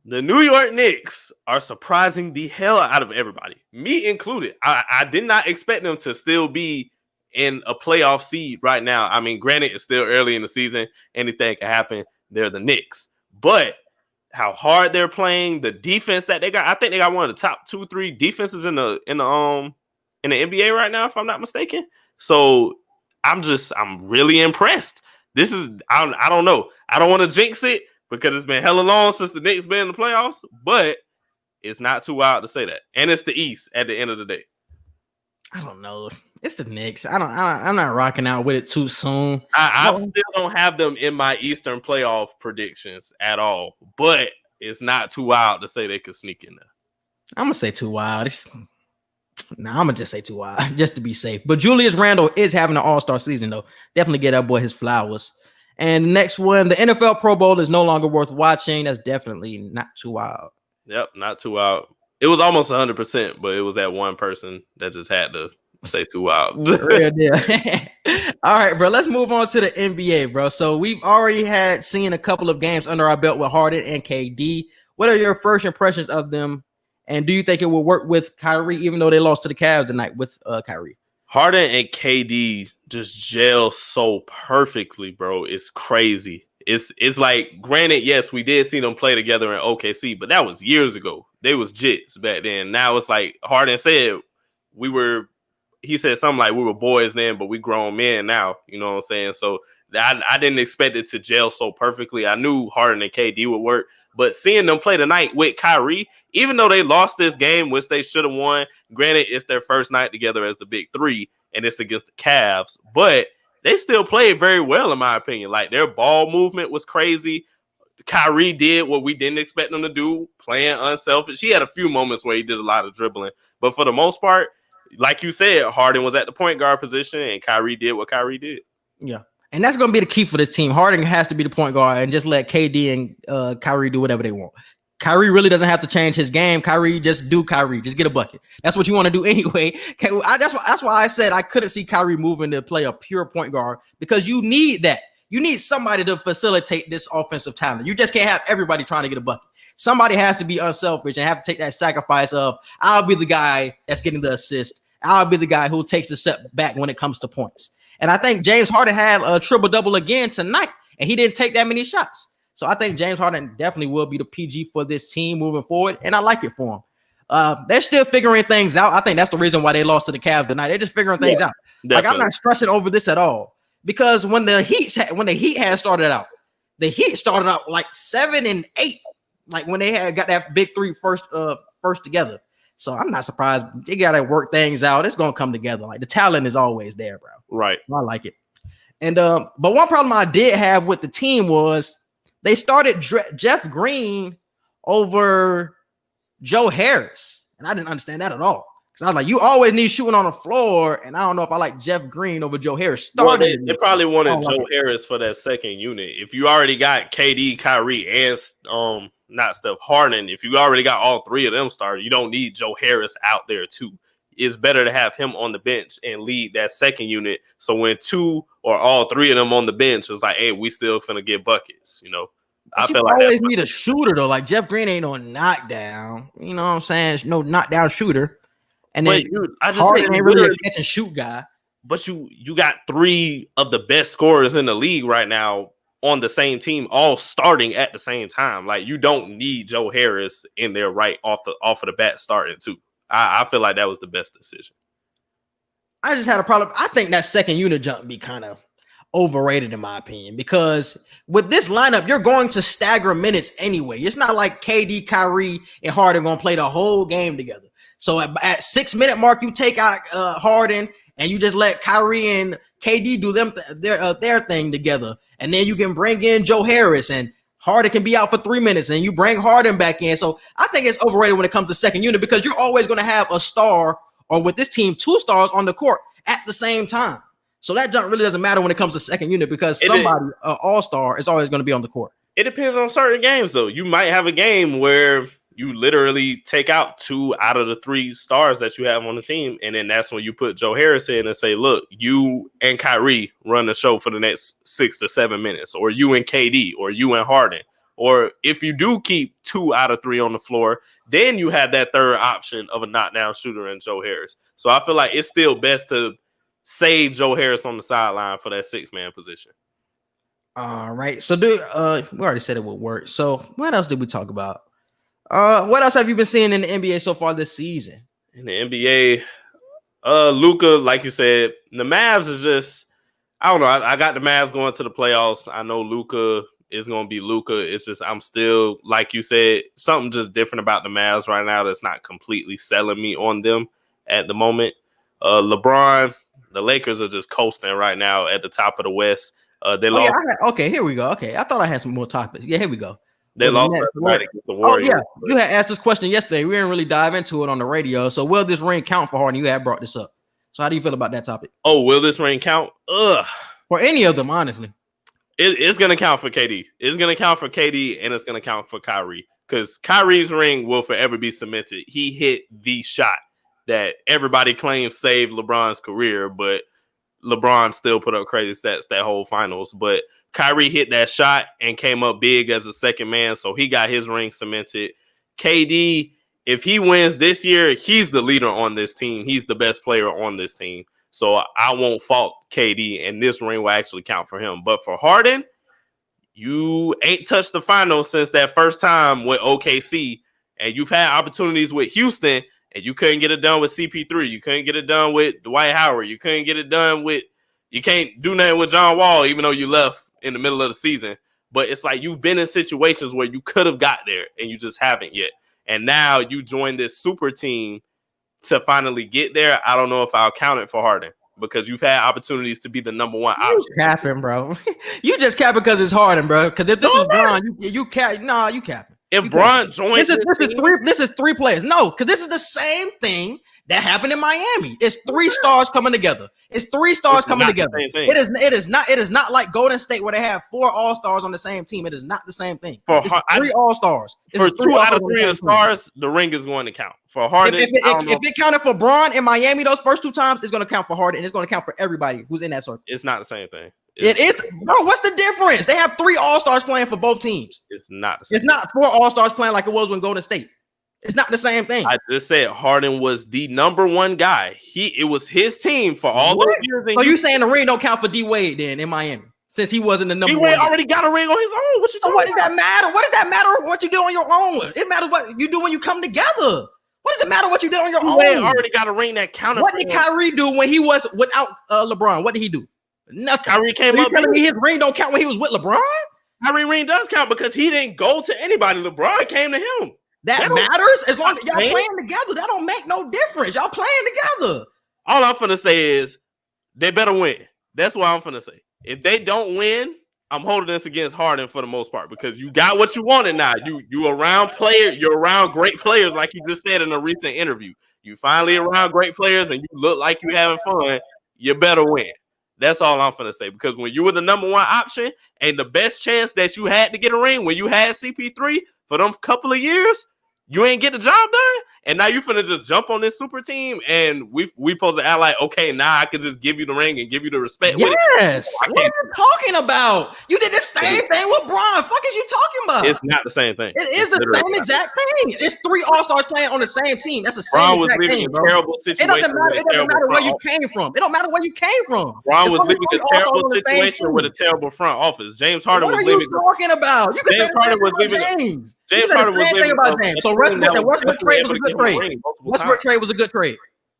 The New York Knicks are surprising the hell out of everybody, me included. I did not expect them to still be in a playoff seed right now. I mean, granted, it's still early in the season. Anything can happen. They're the Knicks. But how hard they're playing, the defense that they got, I think they got one of the top 2-3 defenses in the NBA right now, if I'm not mistaken. So I'm really impressed. This is, I don't know. I don't want to jinx it because it's been hella long since the Knicks been in the playoffs, but it's not too wild to say that. And it's the East at the end of the day. I don't know. It's the Knicks. I'm not rocking out with it too soon. I still don't have them in my Eastern playoff predictions at all, but it's not too wild to say they could sneak in there. I'm gonna say too wild. I'm gonna just say too wild just to be safe. But Julius Randle is having an all-star season though. Definitely get that boy his flowers. And the next one, the NFL Pro Bowl is no longer worth watching. That's definitely not too wild. Yep, not too wild. It was almost 100%, but it was that one person that just had to say too wild. Real deal. All right, bro. Let's move on to the NBA, bro. So we've already seen a couple of games under our belt with Harden and KD. What are your first impressions of them? And do you think it will work with Kyrie, even though they lost to the Cavs tonight with Kyrie? Harden and KD just gel so perfectly, bro. It's crazy. It's like, granted, yes, we did see them play together in OKC, but that was years ago. They was jits back then. Now it's like Harden said, he said something like we were boys then, but we grown men now. You know what I'm saying? So I didn't expect it to gel so perfectly. I knew Harden and KD would work, But seeing them play tonight with Kyrie, even though they lost this game, which they should have won, granted, it's their first night together as the big three, and it's against the Cavs, but they still played very well, in my opinion. Like, their ball movement was crazy. Kyrie did what we didn't expect him to do, playing unselfish. He had a few moments where he did a lot of dribbling, but for the most part, like you said, Harden was at the point guard position, and Kyrie did what Kyrie did. Yeah. And that's going to be the key for this team. Harden has to be the point guard and just let KD and Kyrie do whatever they want. Kyrie really doesn't have to change his game. Kyrie, just do Kyrie. Just get a bucket. That's what you want to do anyway. That's why I said I couldn't see Kyrie moving to play a pure point guard, because you need that. You need somebody to facilitate this offensive talent. You just can't have everybody trying to get a bucket. Somebody has to be unselfish and have to take that sacrifice of, I'll be the guy that's getting the assist. I'll be the guy who takes a step back when it comes to points. And I think James Harden had a triple-double again tonight, and he didn't take that many shots. So I think James Harden definitely will be the PG for this team moving forward, and I like it for him. They're still figuring things out. I think that's the reason why they lost to the Cavs tonight. They're just figuring things out. Definitely. Like, I'm not stressing over this at all, because when the Heat had started out, the Heat started out like 7-8, like when they had got that big three first together. So I'm not surprised. They got to work things out. It's going to come together. Like, the talent is always there, bro. Right. I like it. And but one problem I did have with the team was they started Jeff Green over Joe Harris. And I didn't understand that at all. Because I was like, you always need shooting on the floor. And I don't know if I like Jeff Green over Joe Harris. They probably wanted Joe Harris for that second unit. If you already got KD, Kyrie, and not Steph Harden, if you already got all three of them started, you don't need Joe Harris out there too. It's better to have him on the bench and lead that second unit. So when two or all three of them on the bench, it's like, hey, we still finna get buckets. You know, I feel like always need a shooter though. Like, Jeff Green ain't no knockdown. You know what I'm saying? No knockdown shooter. And then I just Harden ain't really a catch and shoot guy. But you got three of the best scorers in the league right now on the same team, all starting at the same time. Like, you don't need Joe Harris in there right off of the bat starting too. I feel like that was the best decision. I just had a problem. I think that second unit jump be kind of overrated in my opinion, because with this lineup, you're going to stagger minutes anyway. It's not like KD, Kyrie, and Harden going to play the whole game together. So at 6-minute mark, you take out Harden and you just let Kyrie and KD do their thing together. And then you can bring in Joe Harris, and Harden can be out for 3 minutes, and you bring Harden back in. So I think it's overrated when it comes to second unit, because you're always going to have a star, or with this team, 2 stars on the court at the same time. So that jump really doesn't matter when it comes to second unit, because somebody, all-star, is always going to be on the court. It depends on certain games, though. You might have a game where you literally take out 2 out of the 3 stars that you have on the team, and then that's when you put Joe Harris in and say, look, you and Kyrie run the show for the next 6 to 7 minutes, or you and KD, or you and Harden. Or if you do keep 2 out of 3 on the floor, then you have that third option of a knockdown shooter in Joe Harris. So I feel like it's still best to save Joe Harris on the sideline for that 6-man position. All right. So we already said it would work. So what else did we talk about? What else have you been seeing in the NBA so far this season? In the NBA, Luka, like you said, the Mavs is just, I don't know. I got the Mavs going to the playoffs. I know Luka is going to be Luka. It's just, I'm still, like you said, something just different about the Mavs right now that's not completely selling me on them at the moment. LeBron, the Lakers are just coasting right now at the top of the West. They lost. Okay, here we go. Okay, I thought I had some more topics. Yeah, here we go. They lost tonight against the Warriors. Oh, yeah. You had asked this question yesterday. We didn't really dive into it on the radio. So, will this ring count for Harden? You had brought this up. So, how do you feel about that topic? Oh, will this ring count? For any of them, honestly. It's going to count for KD. It's going to count for KD, and it's going to count for Kyrie. Because Kyrie's ring will forever be cemented. He hit the shot that everybody claims saved LeBron's career, but LeBron still put up crazy stats that whole finals. But Kyrie hit that shot and came up big as a second man, so he got his ring cemented. KD, if he wins this year, he's the leader on this team. He's the best player on this team. So I won't fault KD, and this ring will actually count for him. But for Harden, you ain't touched the finals since that first time with OKC, and you've had opportunities with Houston, and you couldn't get it done with CP3. You couldn't get it done with Dwight Howard. You couldn't get it done with – you can't do nothing with John Wall, even though you left in the middle of the season. But it's like you've been in situations where you could have got there and you just haven't yet. And now you join this super team to finally get there. I don't know if I'll count it for Harden because you've had opportunities to be the number one option. You capping, bro. You just capping because it's Harden, bro. Because if this is Bron, you cap. Nah, you capping. If Bron joins, this is three players. No, because this is the same thing that happened in Miami. It's three stars coming together. It's three stars coming together. It is not like Golden State where they have 4 all-stars on the same team. It is not the same thing. It's 3 all-stars. For 2 out of 3 of the stars, the ring is going to count. For Harden, if it counted for Bron in Miami those first 2 times, it's going to count for Harden and it's going to count for everybody who's in that circle. It's not the same thing. It is, bro. What's the difference? They have 3 all-stars playing for both teams. It's not the same. It's not 4 all-stars playing like it was when Golden State. It's not the same thing. I just said Harden was the number 1 guy. It was his team for all those years. So you saying the ring don't count for D Wade then in Miami since he wasn't the number 1? D Wade already got a ring on his own. What you talking about? What does that matter? What does that matter what you do on your own? It matters what you do when you come together. What does it matter what you did on your own? D Wade already got a ring that counted. What did Kyrie do when he was without LeBron? What did he do? Nothing. Kyrie came up. Telling me his ring don't count when he was with LeBron? Kyrie ring does count because he didn't go to anybody. LeBron came to him. That matters as long as y'all playing together. That don't make no difference. Y'all playing together. All I'm finna say is they better win. That's what I'm finna say. If they don't win, I'm holding this against Harden for the most part because you got what you wanted now. You around you're around great players, like you just said in a recent interview. You finally around great players and you look like you having fun. You better win. That's all I'm finna say. Because when you were the number 1 option and the best chance that you had to get a ring when you had CP3 for them couple of years, you ain't get the job done, and now you finna just jump on this super team, and we supposed to act like, okay, now I can just give you the ring and give you the respect. Yes. What are you talking about? You did the same thing with Bron. Fuck is you talking about? It's not the same thing. It is the same exact thing. It's 3 all-stars playing on the same team. That's the same exact thing, bro. Terrible situation. It doesn't matter where you came from. It don't matter where you came from. Bron was living a terrible situation with a terrible front office. James Harden was living. What are you talking about? You can say Harden was living. James Harden was living about James. So the Westbrook trade was a good trade. Westbrook trade was a good trade.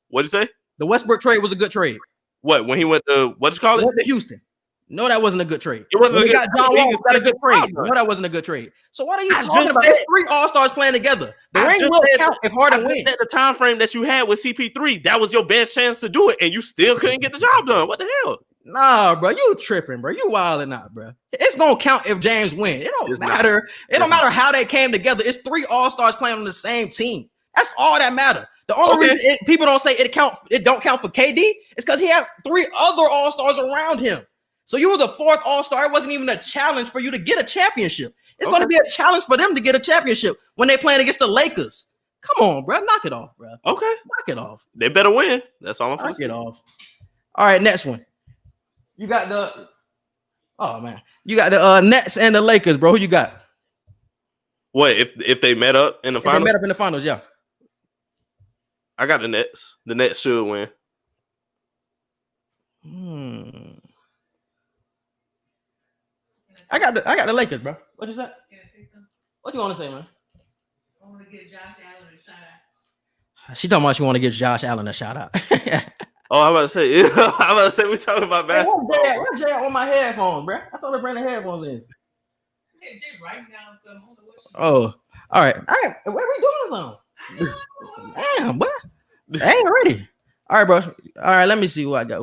What'd you say? The Westbrook trade was a good trade. What? When he went to what you call it? Went to Houston. No, that wasn't a good trade. It wasn't. John Wall was not a good trade. No, that wasn't a good trade. So what are you talking about? It's 3 all-stars playing together. The ring will count if Harden wins. At the time frame that you had with CP3, that was your best chance to do it, and you still couldn't get the job done. What the hell? Nah, bro, you tripping, bro. You wilding out, bro. It's gonna count if James wins. It don't matter. It don't matter how they came together. It's 3 all-stars playing on the same team. That's all that matters. The only reason people don't say it don't count for KD is because he had 3 other all-stars around him. So you were the 4th all-star. It wasn't even a challenge for you to get a championship. It's going to be a challenge for them to get a championship when they're playing against the Lakers. Come on, bro. Knock it off, bro. Okay. Knock it off. They better win. That's all I'm going to say. Knock it off. All right, next one. You got the You got the Nets and the Lakers, bro. Who you got? What, if they met up in the finals? They met up in the finals, yeah. I got the Nets. The Nets should win. I got the Lakers, bro. What you say? What you want to say, man? I want to give Josh Allen a shout out. She talking about she want to give Josh Allen a shout out. Oh, I'm about to say we talking about basketball. Hey, where's Jay on my headphones, bro? I told her to bring the headphones in. Yeah, Jay writing down something. Oh, all right. Where we doing something? Damn, what? I ain't ready. All right, bro. All right, let me see who I got.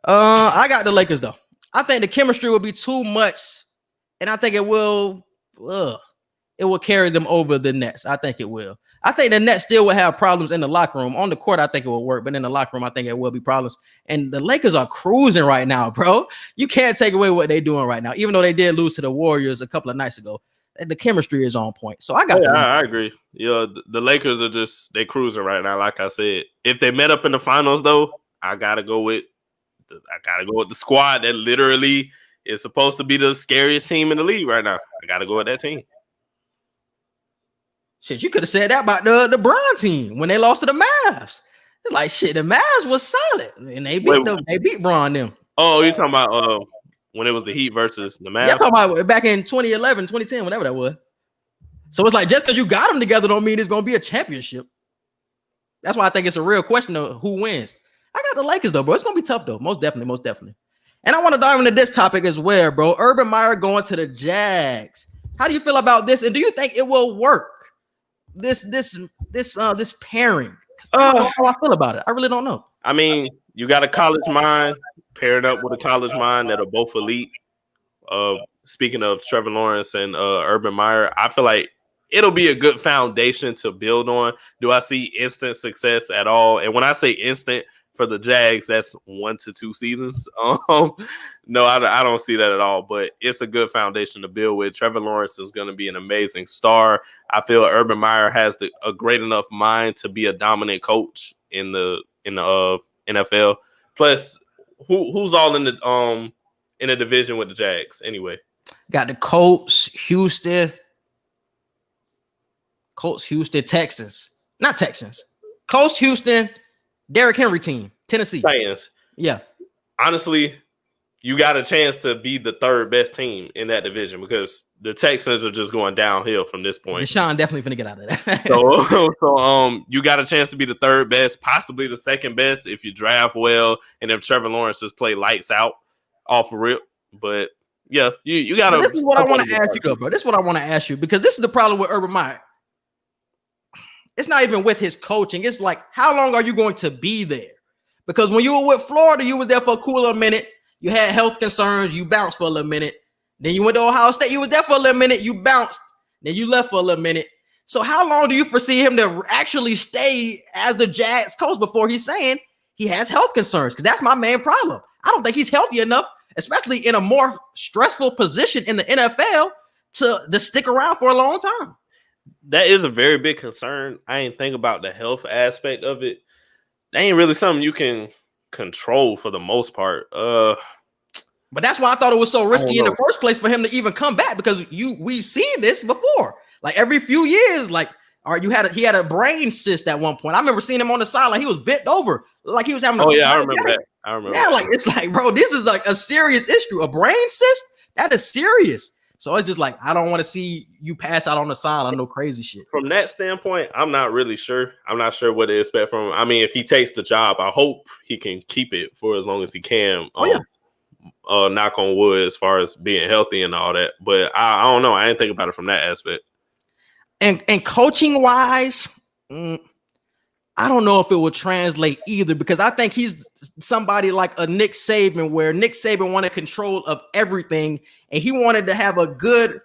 I got the Lakers though. I think the chemistry will be too much, and I think it will carry them over the Nets. I think it will. I think the Nets still will have problems in the locker room. On the court, I think it will work, but in the locker room, I think it will be problems. And the Lakers are cruising right now, bro. You can't take away what they're doing right now, even though they did lose to the Warriors a couple of nights ago. The chemistry is on point. So I got. Yeah, I agree. Yeah, the Lakers are they cruising right now. Like I said, if they met up in the finals, though, I gotta go with the squad that literally is supposed to be the scariest team in the league right now. I gotta go with that team. Shit, you could have said that about the Bron team when they lost to the Mavs. It's like shit. The Mavs was solid, and they beat Bron them. Oh, you talking about when it was the Heat versus the Mavs? Yeah, I'm talking about back in 2011, 2010, whatever that was. So it's like just because you got them together don't mean it's gonna be a championship. That's why I think it's a real question of who wins. I got the Lakers though, bro. It's gonna be tough though, most definitely. And I want to dive into this topic as well, bro. Urban Meyer going to the Jags. How do you feel about this? And do you think it will work? This pairing. I don't know how I feel about it. I really don't know. I mean, you got a college mind paired up with a college mind that are both elite. Speaking of Trevor Lawrence and Urban Meyer, I feel like it'll be a good foundation to build on. Do I see instant success at all? And when I say instant for the Jags, that's 1 to 2 seasons. No, I don't see that at all. But it's a good foundation to build with. Trevor Lawrence is going to be an amazing star. I feel Urban Meyer has a great enough mind to be a dominant coach in the NFL. Plus, who's all in the division with the Jags anyway? Got the Colts, Houston, Texans. Not Texans. Colts, Houston, Derrick Henry team, Tennessee. Titans. Yeah. Honestly, you got a chance to be the third best team in that division because the Texans are just going downhill from this point. Deshaun definitely finna get out of that. so you got a chance to be the third best, possibly the second best if you draft well and if Trevor Lawrence just play lights out off a rip. But yeah, you got to. This is what I want to ask you, though, bro. This is what I want to ask you because this is the problem with Urban Meyer. It's not even with his coaching. It's like, how long are you going to be there? Because when you were with Florida, you were there for a cool little minute. You had health concerns. You bounced for a little minute. Then you went to Ohio State. You were there for a little minute. You bounced. Then you left for a little minute. So how long do you foresee him to actually stay as the Jags coach before he's saying he has health concerns? Because that's my main problem. I don't think he's healthy enough, especially in a more stressful position in the NFL, to stick around for a long time. That is a very big concern. I ain't think about the health aspect of it. That ain't really something you can control for the most part. But that's why I thought it was so risky in the first place for him to even come back, because we've seen this before. Like every few years, like he had a brain cyst at one point. I remember seeing him on the sideline. He was bent over like he was having. I remember that. Yeah, like it's like, bro, this is like a serious issue. A brain cyst, that is serious. So it's just like, I don't want to see you pass out on the sideline, no crazy shit. From that standpoint, I'm not really sure. I'm not sure what to expect from him. I mean, if he takes the job, I hope he can keep it for as long as he can. Knock on wood, as far as being healthy and all that. But I don't know. I didn't think about it from that aspect. And coaching wise, I don't know if it will translate either, because I think he's somebody like a Nick Saban, where Nick Saban wanted control of everything, and he wanted to have a good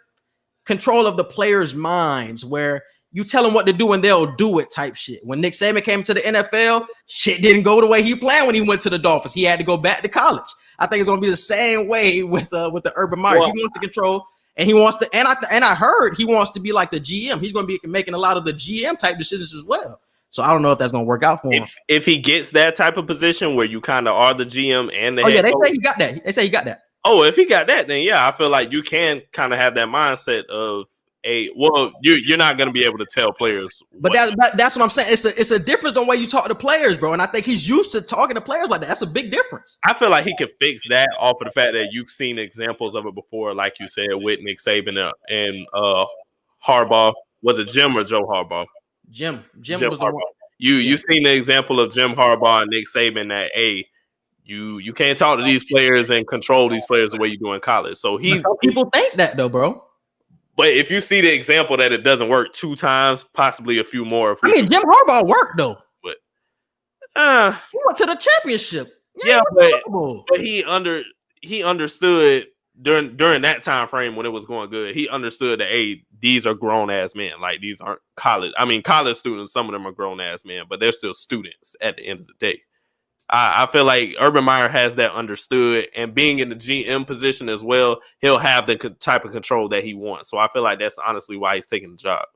control of the players' minds, where you tell them what to do and they'll do it type shit. When Nick Saban came to the NFL, shit didn't go the way he planned when he went to the Dolphins. He had to go back to college. I think it's going to be the same way with the Urban Meyer. Well, he wants to control, and he wants to, and I heard he wants to be like the GM. He's going to be making a lot of the GM type decisions as well. So I don't know if that's going to work out for him. If he gets that type of position where you kind of are the GM and the head they coach, say he got that. They say he got that. Oh, if he got that, then yeah, I feel like you can kind of have that mindset of you're not going to be able to tell players. But that's what I'm saying. It's a difference on the way you talk to players, bro. And I think he's used to talking to players like that. That's a big difference. I feel like he can fix that off of the fact that you've seen examples of it before, like you said, with Nick Saban and Harbaugh. Was it Jim or Joe Harbaugh? Jim was Harbaugh. The one. You've seen the example of Jim Harbaugh and Nick Saban that you can't talk to these players and control these players the way you do in college. So some people think that though, bro. But if you see the example that it doesn't work 2 times, possibly a few more. Jim Harbaugh worked though. But he went to the championship. But he understood during that time frame when it was going good. He understood that these are grown ass men. Like, these aren't college. I mean, college students, some of them are grown ass men, but they're still students at the end of the day. I feel like Urban Meyer has that understood, and being in the GM position as well, he'll have the type of control that he wants. So I feel like that's honestly why he's taking the job.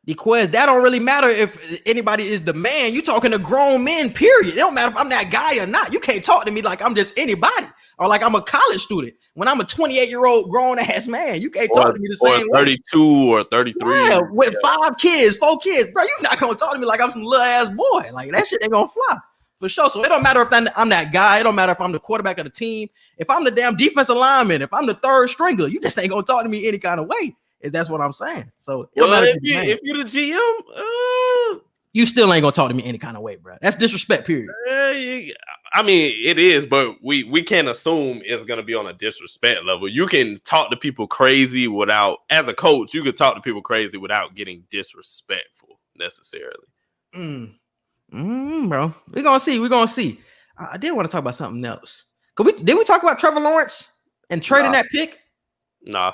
Because that don't really matter if anybody is the man. You talking to grown men, period. It don't matter if I'm that guy or not. You can't talk to me like I'm just anybody or like I'm a college student. When I'm a 28-year-old grown ass man, you can't talk to me the same way. 32 or 33. Yeah, with 4 kids, bro. You're not gonna talk to me like I'm some little ass boy. Like, that shit ain't gonna fly. For sure. So it don't matter if I'm that guy. It don't matter if I'm the quarterback of the team. If I'm the damn defensive lineman, if I'm the third stringer, you just ain't gonna talk to me any kind of way. That's what I'm saying. So if you're the GM, you still ain't gonna talk to me any kind of way, bro. That's disrespect, period. I mean, it is, but we can't assume it's gonna be on a disrespect level. You can talk to people crazy without, as a coach, you can talk to people crazy without getting disrespectful necessarily. Bro, we're gonna see. I did want to talk about something else. Did we talk about Trevor Lawrence and trading that pick? Nah.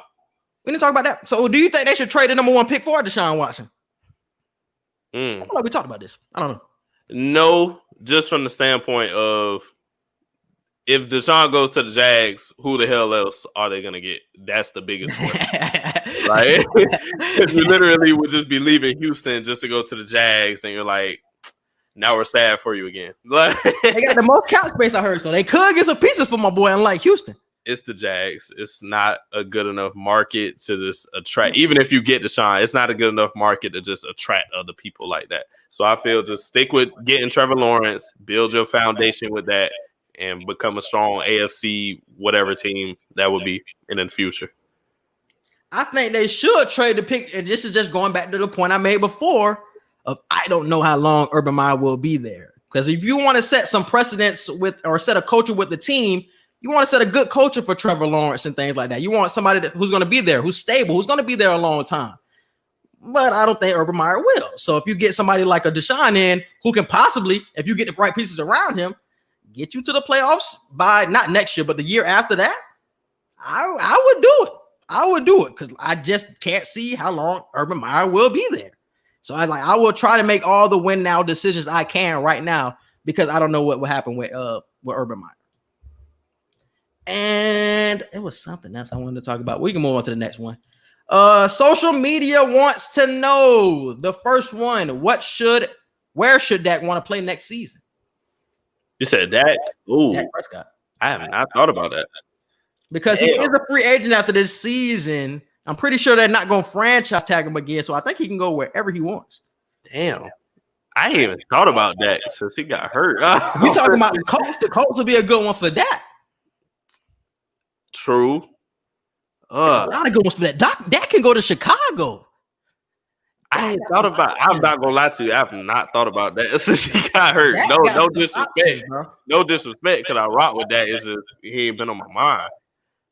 We didn't talk about that. So do you think they should trade the number 1 pick for Deshaun Watson? I don't know. We talked about this. I don't know. No, just from the standpoint of if Deshaun goes to the Jags, who the hell else are they going to get? That's the biggest one. Right? Because you literally would just be leaving Houston just to go to the Jags, and you're like, now we're sad for you again. Like, they got the most cap space, I heard, so they could get some pieces for my boy, unlike Houston. It's the Jags. It's not a good enough market to just attract. Even if you get Deshaun, it's not a good enough market to just attract other people like that. So I feel just stick with getting Trevor Lawrence, build your foundation with that, and become a strong AFC whatever team that would be in the future. I think they should trade the pick, and this is just going back to the point I made before of I don't know how long Urban Meyer will be there. Because if you want to set some precedents with or set a culture with the team, you want to set a good culture for Trevor Lawrence and things like that. You want somebody who's going to be there, who's stable, who's going to be there a long time. But I don't think Urban Meyer will. So if you get somebody like a Deshaun in who can possibly, if you get the right pieces around him, get you to the playoffs by not next year, but the year after that, I would do it. I would do it because I just can't see how long Urban Meyer will be there. So I will try to make all the win now decisions I can right now because I don't know what will happen with Urban Meyer. And it was something else I wanted to talk about. We can move on to the next one. Social media wants to know the first one. Where should Dak want to play next season? You said Dak? Ooh, Dak Prescott. I have not thought about that. Because he is a free agent after this season. I'm pretty sure they're not going to franchise tag him again. So I think he can go wherever he wants. Damn. I ain't even thought about that since he got hurt. You talking about the Colts? The Colts would be a good one for Dak. True. A lot of good ones for that. Dak can go to Chicago. I ain't thought about. I'm not gonna lie to you. I've not thought about that since he got hurt. Dak No got disrespect. options, bro. No disrespect. Cause I rock with that. It's just he ain't been on my mind.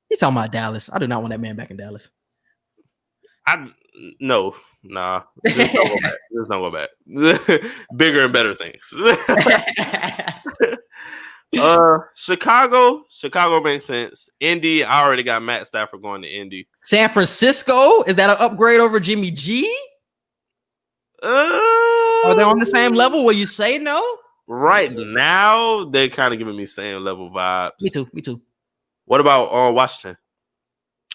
You talking about Dallas? I do not want that man back in Dallas. Nah. Just don't go back. Bigger and better things. Chicago makes sense. Indy, I already got Matt Stafford going to Indy. San Francisco, is that an upgrade over Jimmy G? Are they on the same level? Will you say no? Right now, they're kind of giving me same level vibes. Me too. What about Washington?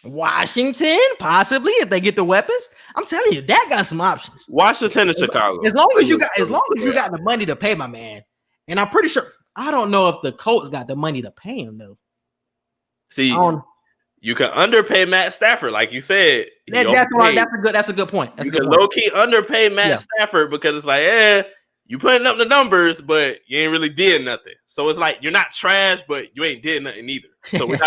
Washington, possibly if they get the weapons. I'm telling you, that got some options. Washington and Chicago. As long as you got the money to pay my man, and I'm pretty sure. I don't know if the Colts got the money to pay him though. See, you can underpay Matt Stafford, like you said. That's a good point. You can low key underpay Matt Stafford because it's like, you putting up the numbers, but you ain't really did nothing. So it's like you're not trash, but you ain't did nothing either. So we're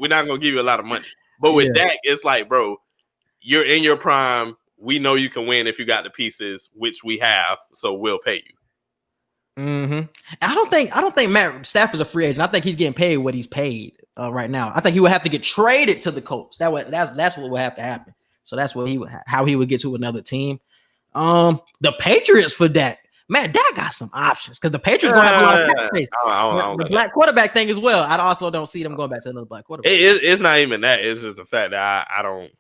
not gonna give you a lot of money. But with Dak, it's like, bro, you're in your prime. We know you can win if you got the pieces, which we have. So we'll pay you. Mm-hmm. I don't think Matt Stafford's a free agent. I think he's getting paid what he's paid right now. I think he would have to get traded to the Colts. That's what would have to happen. So that's what how he would get to another team. The Patriots for Dak. Man, Dak got some options because the Patriots gonna have a lot of cap space. The black quarterback thing as well. I also don't see them going back to another black quarterback. It's not even that. It's just the fact that I don't.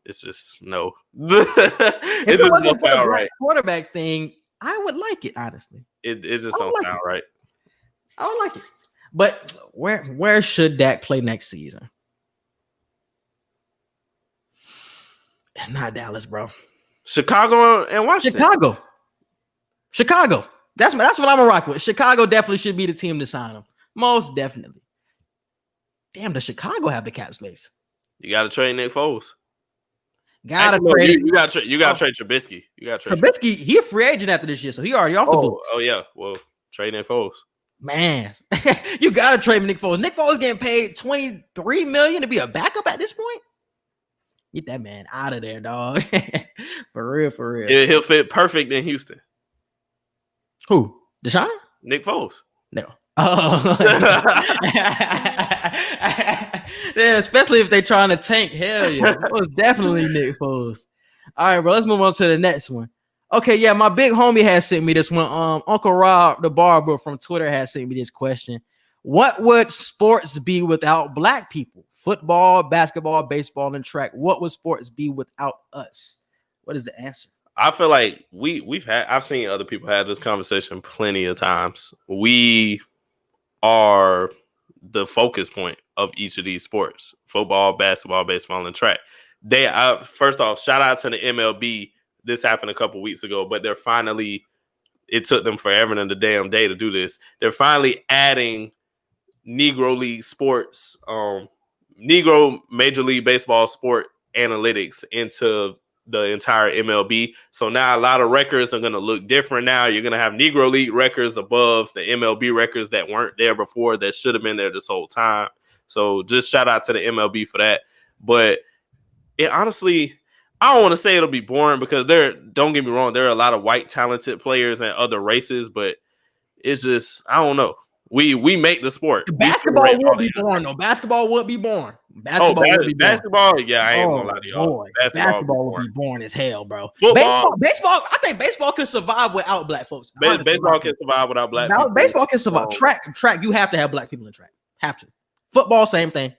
It's just no. It's just no foul right. Quarterback thing. I would like it honestly. It just don't sound right. I would like it. But where should Dak play next season? It's not Dallas, bro. Chicago and Washington. Chicago. That's what I'm gonna rock with. Chicago definitely should be the team to sign him. Most definitely. Damn, does Chicago have the cap space? You gotta trade Nick Foles. You gotta trade Trubisky. Trubisky, he a free agent after this year, so he already off the books. Oh yeah. Well, trade Nick Foles. Man, you gotta trade Nick Foles. Nick Foles getting paid $23 million to be a backup at this point. Get that man out of there, dog. For real. He'll fit perfect in Houston. Who? Deshaun? Nick Foles. No. Oh. Yeah, especially if they're trying to tank. Hell yeah. That was definitely Nick Foles. All right, bro. Let's move on to the next one. Okay, yeah, my big homie has sent me this one. Uncle Rob, the barber from Twitter, has sent me this question. What would sports be without black people? Football, basketball, baseball, and track. What would sports be without us? What is the answer? I feel like I've seen other people have this conversation plenty of times. We are the focus point of each of these sports: football, basketball, baseball, and track. First off, shout out to the MLB. This happened a couple weeks ago, but it took them forever and the damn day to do this. They're finally adding Negro League sports, Negro Major League Baseball sport analytics into the entire MLB. So now a lot of records are going to look different now. You're going to have Negro League records above the MLB records that weren't there before, that should have been there this whole time. So just shout out to the MLB for that. But it honestly, I don't want to say it'll be boring because don't get me wrong, there are a lot of white talented players and other races, but it's just, I don't know. We make the sport. Basketball would be boring though. Basketball would be boring. Basketball, yeah, I ain't gonna lie to y'all. Boy, basketball would be boring as hell, bro. Football, baseball. I think baseball can survive without black folks. Baseball can survive without black people. Baseball can survive. Track. You have to have black people in track. Have to. Football, same thing.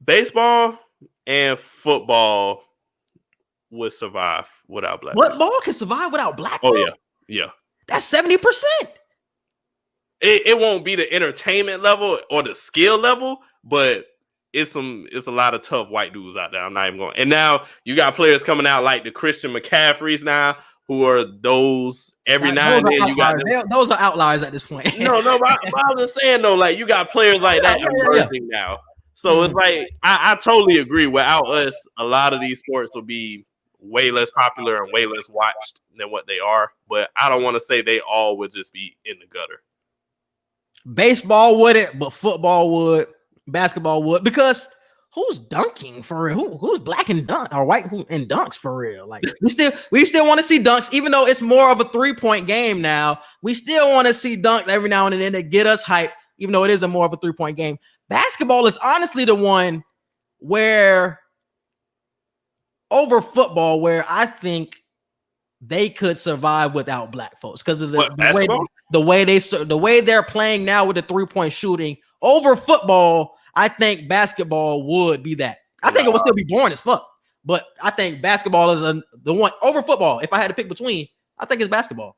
Baseball and football would survive without black. Football can survive without black folk? Oh yeah. That's 70%. It won't be the entertainment level or the skill level, but it's a lot of tough white dudes out there. I'm not even going. And now you got players coming out like the Christian McCaffreys now, who are those every now and then you got those are outliers at this point. no, but I'm just saying though, like you got players like that emerging now. So it's like I totally agree. Without us, a lot of these sports will be way less popular and way less watched than what they are. But I don't want to say they all would just be in the gutter. Baseball wouldn't, but football would, basketball would, because who's dunking for real? Who's black and dunk or white and dunks for real? Like we still want to see dunks, even though it's more of a 3-point game now. We still want to see dunks every now and then to get us hyped, even though it is a more of a 3-point game. Basketball is honestly the one where over football where I think they could survive without black folks because of the way they're playing now with the 3-point shooting over football. I think basketball would be that. I think it would still be boring as fuck, but I think basketball is the one over football. If I had to pick between, I think it's basketball.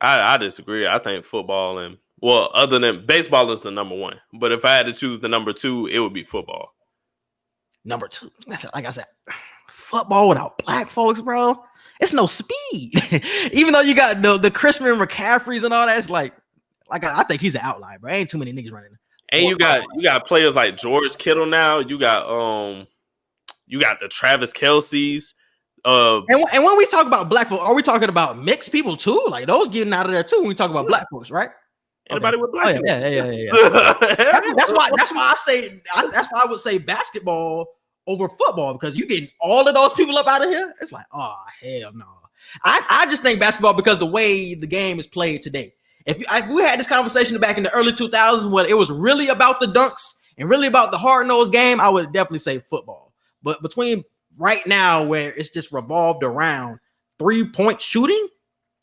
I disagree. I think football other than baseball is the number one, but if I had to choose the number two, it would be football. Number two, like I said, football without black folks, bro. It's no speed. Even though you got the Christian McCaffreys and all that, it's like I think he's an outlier, bro. Ain't too many niggas running. And you got players like George Kittle now. You got the Travis Kelce's. And when we talk about black folks, are we talking about mixed people too? Like those getting out of there too when we talk about black folks, right? Anybody with black people. Yeah. That's why I would say basketball over football, because you getting all of those people up out of here. It's like, oh hell no. I just think basketball because the way the game is played today. If we had this conversation back in the early 2000s where it was really about the dunks and really about the hard-nosed game, I would definitely say football. But between right now where it's just revolved around 3-point shooting,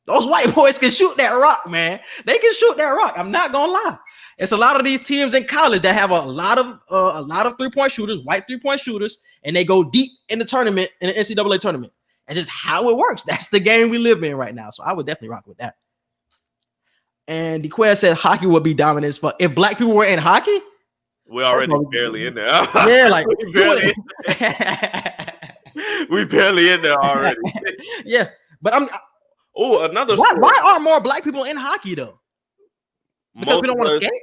those white boys can shoot that rock, man. They can shoot that rock. I'm not gonna lie. It's a lot of these teams in college that have a lot of 3-point shooters, white 3-point shooters, and they go deep in the tournament, in the NCAA tournament. That's just how it works. That's the game we live in right now. So I would definitely rock with that. And DeQuest said hockey would be dominant as fuck. If black people were in hockey, we're already barely in there. Yeah, like we barely in there already. Yeah, but another. Why aren't more black people in hockey though? Because we don't want to skate.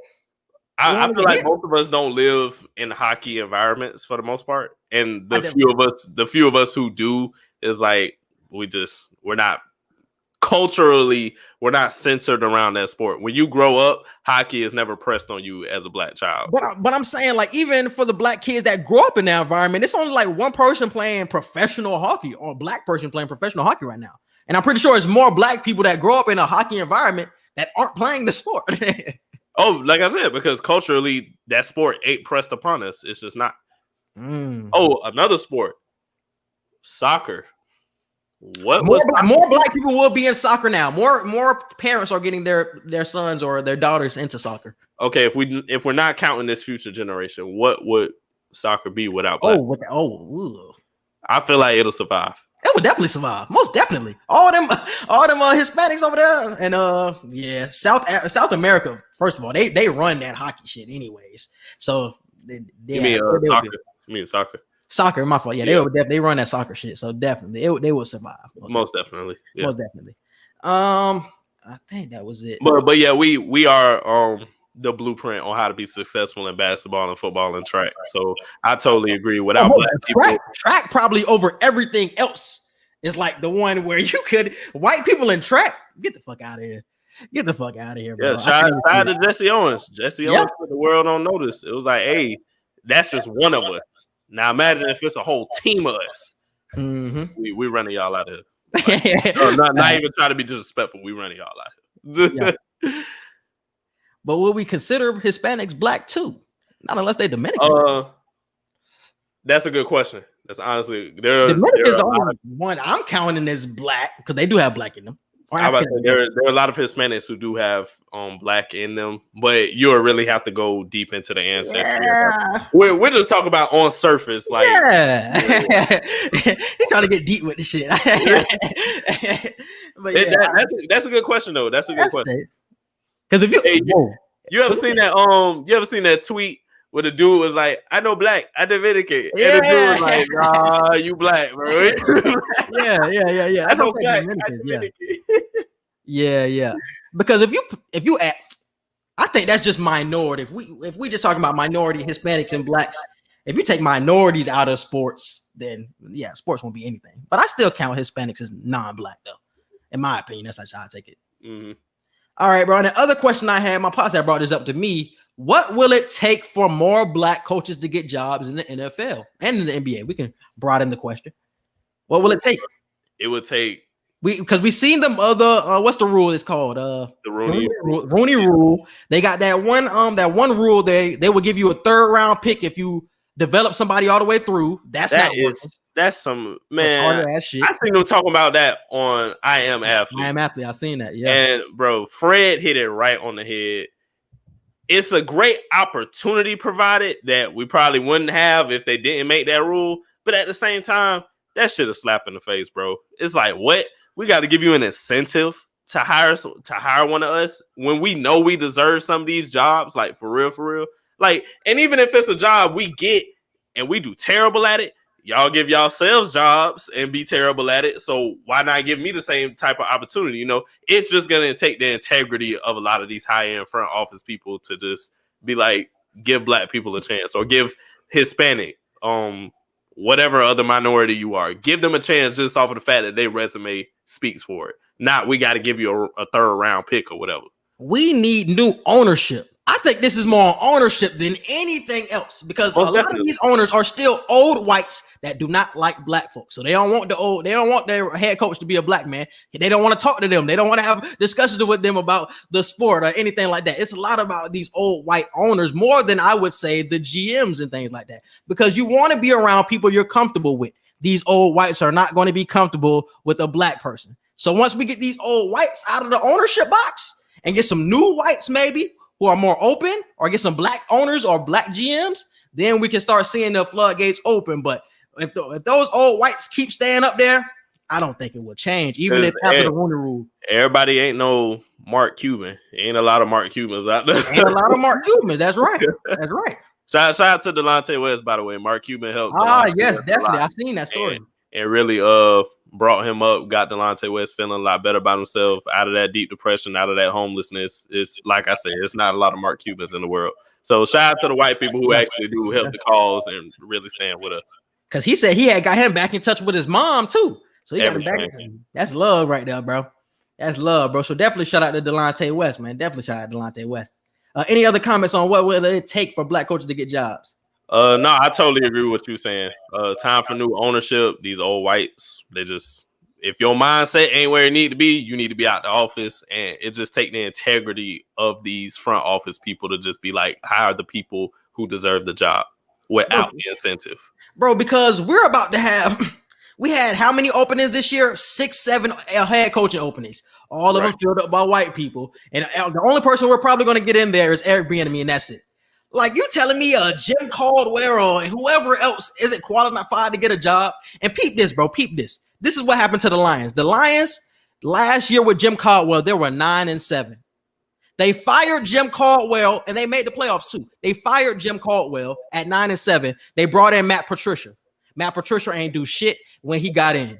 I feel like most of us don't live in hockey environments for the most part, and the few of us who do is like we're not. Culturally, we're not centered around that sport. When you grow up, hockey is never pressed on you as a black child. But I'm saying, like, even for the black kids that grow up in that environment, it's only like one person playing professional hockey or a black person playing professional hockey right now. And I'm pretty sure it's more black people that grow up in a hockey environment that aren't playing the sport. Oh, like I said, because culturally that sport ain't pressed upon us. It's just not. Oh, another sport, soccer. What more black people will be in soccer now. More parents are getting their sons or their daughters into soccer. Okay, if we're not counting this future generation, what would soccer be without black? I feel like it'll survive. It would definitely survive. Most definitely. All them Hispanics over there, and South America. First of all, they run that hockey shit anyways. So you mean soccer? You mean soccer? Soccer, my fault. Yeah, they run that soccer shit. So definitely, they will survive. Most definitely. Yeah. Most definitely. I think that was it. But yeah, we are the blueprint on how to be successful in basketball and football and track. So I totally agree. Without track probably over everything else is like the one where you could white people in track. Get the fuck out of here. Get the fuck out of here, bro. Yeah, shout out to Jesse Owens. Jesse Owens put the world on notice. It was like, hey, that's just one of us. Now imagine if it's a whole team of us. Mm-hmm. We running y'all out of here. Like, not even trying to be disrespectful. We running y'all out of here. Yeah. But will we consider Hispanics black too? Not unless they're Dominican. That's a good question. That's honestly Dominican is the only one I'm counting as black because they do have black in them. There are a lot of Hispanics who do have black in them, but you'll really have to go deep into the ancestry. Yeah. We're just talking about on surface, like He's trying to get deep with the shit. But that's a good question though. That's a good question. Because if you ever seen that tweet where the dude was like, I know black, I Dominican. And the dude was like, nah, you black, bro. Yeah. I know black, I Dominican. Yeah. Because if you act, I think that's just minority. If we just talking about minority Hispanics and blacks, if you take minorities out of sports, then yeah, sports won't be anything. But I still count Hispanics as non-black though. In my opinion, that's how I take it. Mm-hmm. All right, bro. And the other question I had, my pops had brought this up to me. What will it take for more black coaches to get jobs in the NFL and in the NBA? We can broaden the question. What will it take? It would take because we seen them other what's the rule it's called? The Rooney rule. They got that one rule they will give you a third round pick if you develop somebody all the way through. That's some man. I seen them talking about that on I Am Athlete. I Am Athlete. I've seen that. Yeah. And bro, Fred hit it right on the head. It's a great opportunity provided that we probably wouldn't have if they didn't make that rule. But at the same time, that shit a slap in the face, bro. It's like, what? We got to give you an incentive to hire one of us when we know we deserve some of these jobs, like for real. Like, and even if it's a job we get and we do terrible at it, y'all give yourselves jobs and be terrible at it. So why not give me the same type of opportunity? You know, it's just going to take the integrity of a lot of these high-end front office people to just be like, give black people a chance or give Hispanic, whatever other minority you are, give them a chance just off of the fact that their resume speaks for it. Not we got to give you a third round pick or whatever. We need new ownership. I think this is more ownership than anything else because a lot of these owners are still old whites that do not like black folks. So they don't want their head coach to be a black man. They don't want to talk to them. They don't want to have discussions with them about the sport or anything like that. It's a lot about these old white owners more than I would say the GMs and things like that, because you want to be around people you're comfortable with. These old whites are not going to be comfortable with a black person. So once we get these old whites out of the ownership box and get some new whites maybe who are more open, or get some black owners or black GMs, then we can start seeing the floodgates open. But if those old whites keep staying up there, I don't think it will change, even if after the Rooney rule. Everybody ain't no Mark Cuban. Ain't a lot of Mark Cubans out there. Ain't a lot of Mark Cubans. That's right. That's right. Shout out to Delonte West, by the way. Mark Cuban helped. Yes, definitely. I've seen that story. And really brought him up, got Delonte West feeling a lot better about himself, out of that deep depression, out of that homelessness. It's like I said, it's not a lot of Mark Cubans in the world. So shout out to the white people who actually do help the cause and really stand with us. Because he said he had got him back in touch with his mom too. So he got him back. That's love right there, bro. That's love, bro. So definitely shout out to Delonte West, man. Definitely shout out to Delonte West. Any other comments on what will it take for black coaches to get jobs? No, I totally agree with what you're saying. Time for new ownership. These old whites, if your mindset ain't where it need to be, you need to be out the office. And it just take the integrity of these front office people to just be like, hire the people who deserve the job without the incentive. Bro, because we're about to have, we had how many openings this year? 6, 7 head coaching openings. All of them filled up by white people. And the only person we're probably going to get in there is Eric Bieniemy, and that's it. Like, you telling me Jim Caldwell or whoever else isn't qualified to get a job? And peep this, bro. Peep this. This is what happened to the Lions. The Lions, last year with Jim Caldwell, they were 9-7. They fired Jim Caldwell, and they made the playoffs too. They fired Jim Caldwell at 9-7. They brought in Matt Patricia. Matt Patricia ain't do shit when he got in.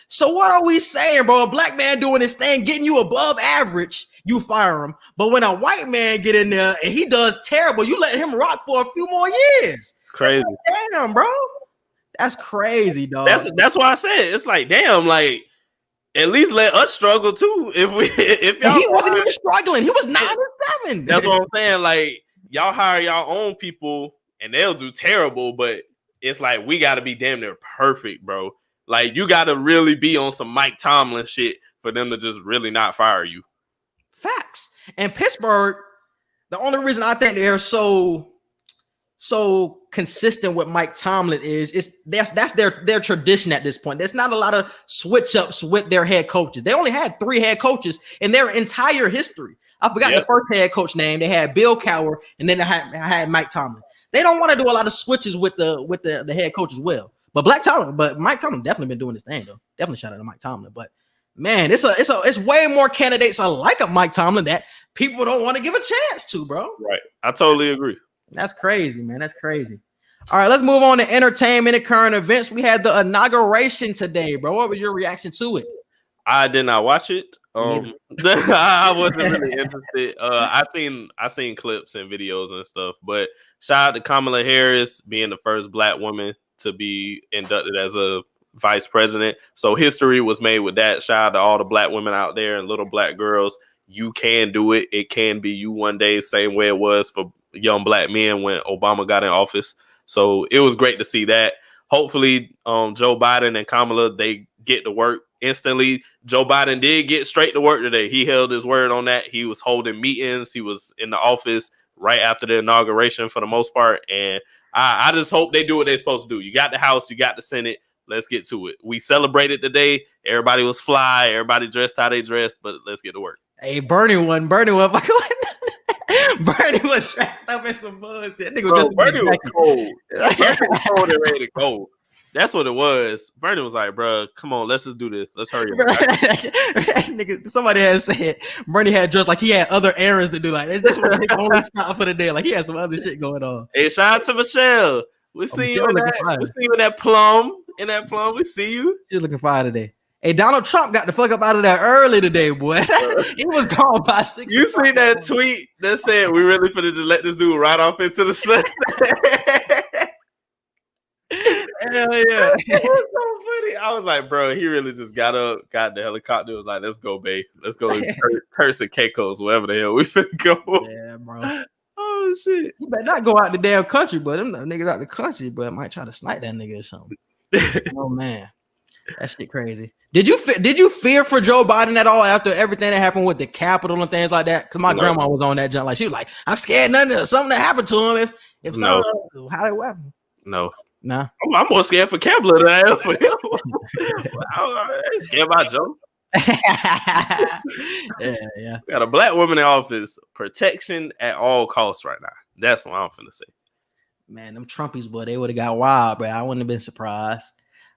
So what are we saying, bro? A black man doing his thing, getting you above average, you fire him. But when a white man get in there and he does terrible, you let him rock for a few more years. Crazy. Like, damn, bro. That's crazy, dog. That's why I said it's like, damn, like at least let us struggle too. If y'all, he wasn't even struggling. He was 9-7. That's what I'm saying. Like, y'all hire y'all own people and they'll do terrible, but it's like we got to be damn near perfect, bro. Like, you got to really be on some Mike Tomlin shit for them to just really not fire you. Facts. And Pittsburgh, the only reason I think they're so consistent with Mike Tomlin is that's their tradition at this point. There's not a lot of switch ups with their head coaches. They only had 3 head coaches in their entire history. I forgot the first head coach name. They had Bill Cowher, and then I had Mike Tomlin. They don't want to do a lot of switches with the head coach as well. But Mike Tomlin definitely been doing his thing though. Definitely shout out to Mike Tomlin. But man, it's way more candidates like a Mike Tomlin that people don't want to give a chance to, bro. Right. I totally agree. That's crazy, man. That's crazy. All right, let's move on to entertainment and current events. We had the inauguration today, bro. What was your reaction to it? I did not watch it. I wasn't really interested. I seen clips and videos and stuff, but shout out to Kamala Harris being the first black woman to be inducted as a vice president. So history was made with that. Shout out to all the black women out there and little black girls. You can do it. It can be you one day, same way it was for young black men when Obama got in office. So it was great to see that. Hopefully, Joe Biden and Kamala, they get to work instantly. Joe Biden did get straight to work today. He held his word on that. He was holding meetings. He was in the office right after the inauguration for the most part. And I just hope they do what they're supposed to do. You got the House, you got the Senate. Let's get to it. We celebrated today. Everybody was fly. Everybody dressed how they dressed, but let's get to work. Hey, Bernie won. Bernie was strapped up in some bullshit. Bernie was cold. Bernie was cold and ready to go. That's what it was. Bernie was like, bro, come on, let's just do this. Let's hurry up. Nigga, somebody had said Bernie had dressed like he had other errands to do. Like, this was his only stop for the day. Like, he had some other shit going on. Hey, shout out to Michelle. We see you in that. We see you in that plum. In that plum, we see you. She's looking fine today. Hey, Donald Trump got the fuck up out of there early today, boy. He was gone by 6 You see that tweet that said we really finna just let this dude right off into the sun? Hell yeah. It was so funny. I was like, bro, he really just got up, got the helicopter, was like, let's go, babe. Let's go Curse and Caicos, wherever the hell we finna go. Yeah, bro. Oh, shit. You better not go out the damn country, but them niggas out the country, but might try to snipe that nigga or something. Oh, man. That shit crazy. Did you fear for Joe Biden at all after everything that happened with the Capitol and things like that? Because my grandma was on that jump. Like, she was like, I'm scared something that happened to him. If no. something, how it happened? No. Nah. I'm more scared for Kapler than I am for him. I ain't scared about Joe. Yeah. We got a black woman in office. Protection at all costs right now. That's what I'm finna say. Man, them Trumpies, boy, they would have got wild, bro. I wouldn't have been surprised.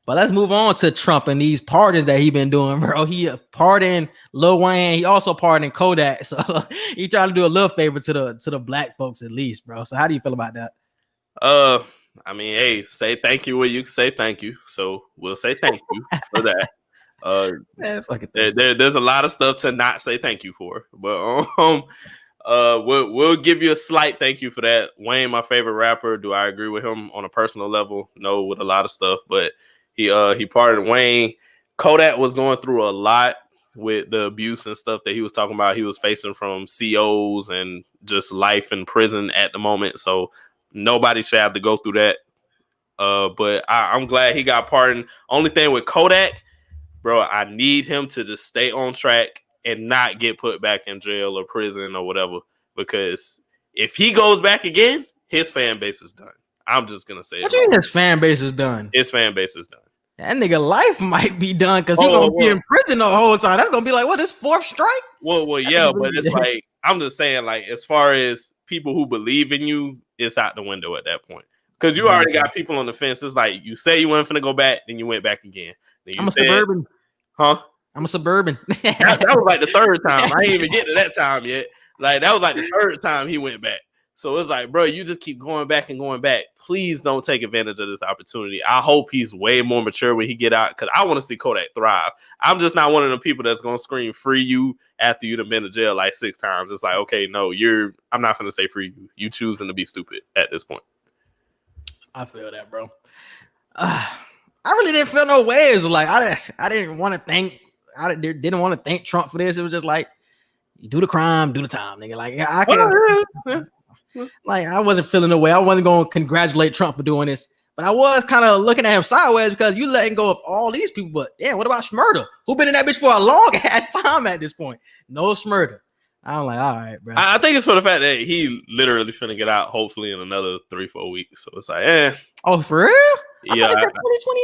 But let's move on to Trump and these pardons that he been doing, bro. He pardoned Lil Wayne. He also pardoned Kodak. So he tried to do a little favor to the black folks at least, bro. So how do you feel about that? I mean, hey, say thank you where you can say thank you. So we'll say thank you for that. Man, fuck it, there's a lot of stuff to not say thank you for, but we'll give you a slight thank you for that. Wayne, my favorite rapper. Do I agree with him on a personal level? No, with a lot of stuff, but he pardoned Wayne. Kodak was going through a lot with the abuse and stuff that he was talking about. He was facing from COs and just life in prison at the moment. So nobody should have to go through that. But I'm glad he got pardoned. Only thing with Kodak, bro, I need him to just stay on track and not get put back in jail or prison or whatever. Because if he goes back again, his fan base is done. I'm just gonna say what you mean his fan base is done? His fan base is done. That nigga life might be done because he's gonna be in prison the whole time. That's gonna be like, what, this fourth strike? Well, yeah, but it's like, I'm just saying, like, as far as people who believe in you, it's out the window at that point. Because you already got people on the fence. It's like, you say you weren't finna go back, then you went back again. I'm a suburban. Huh? I'm a suburban. that was like the third time. I ain't even get to that time yet. Like, that was like the third time he went back. So it's like, bro, you just keep going back and going back. Please don't take advantage of this opportunity. I hope he's way more mature when he get out, because I want to see Kodak thrive. I'm just not one of the people that's going to scream free you after you've been to jail like 6 times. It's like, okay, no, I'm not going to say free you. You choosing to be stupid at this point. I feel that, bro. I really didn't feel no ways. Like, I didn't want to didn't want to thank Trump for this. It was just like, you do the crime, do the time, nigga. Like, I can't. Like, I wasn't feeling the way. I wasn't going to congratulate Trump for doing this, but I was kind of looking at him sideways because you letting go of all these people. But damn, what about Schmurda, who been in that bitch for a long ass time at this point? No Schmurda. I'm like, all right, bro. I think it's for the fact that he literally finna get out hopefully in another 3-4 weeks. So it's like, Oh, for real? Yeah. 2020.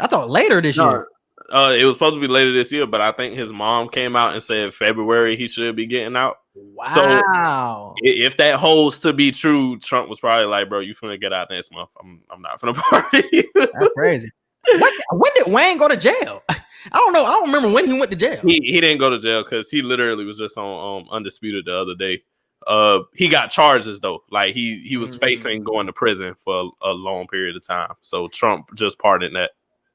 I thought later this year. It was supposed to be later this year, but I think his mom came out and said February he should be getting out. Wow. So if that holds to be true, Trump was probably like, bro, you finna get out next month. I'm not finna party. That's crazy. When did Wayne go to jail? I don't know. I don't remember when he went to jail. He didn't go to jail because he literally was just on Undisputed the other day. He got charges though. Like he was facing going to prison for a long period of time. So Trump just pardoned that.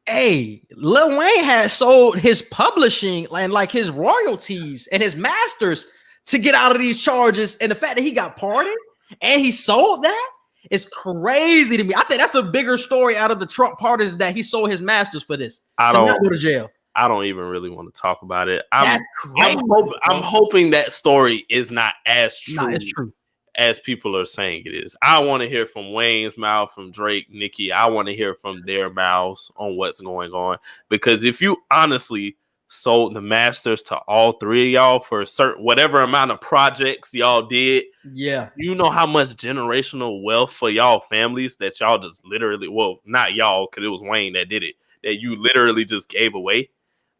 Hey, Lil Wayne had sold his publishing and like his royalties and his masters to get out of these charges. And the fact that he got pardoned and he sold that is crazy to me. I think that's the bigger story out of the Trump pardons, that he sold his masters for this to not go to jail. I don't even really want to talk about it. That's crazy. I'm hoping that story is not as true. No, it's true. As people are saying it is. I want to hear from Wayne's mouth, from Drake, Nicki. I want to hear from their mouths on what's going on. Because if you honestly sold the masters to all three of y'all for a certain whatever amount of projects y'all did, you know how much generational wealth for y'all families that y'all just literally, well, not y'all, because it was Wayne that did it, that you literally just gave away.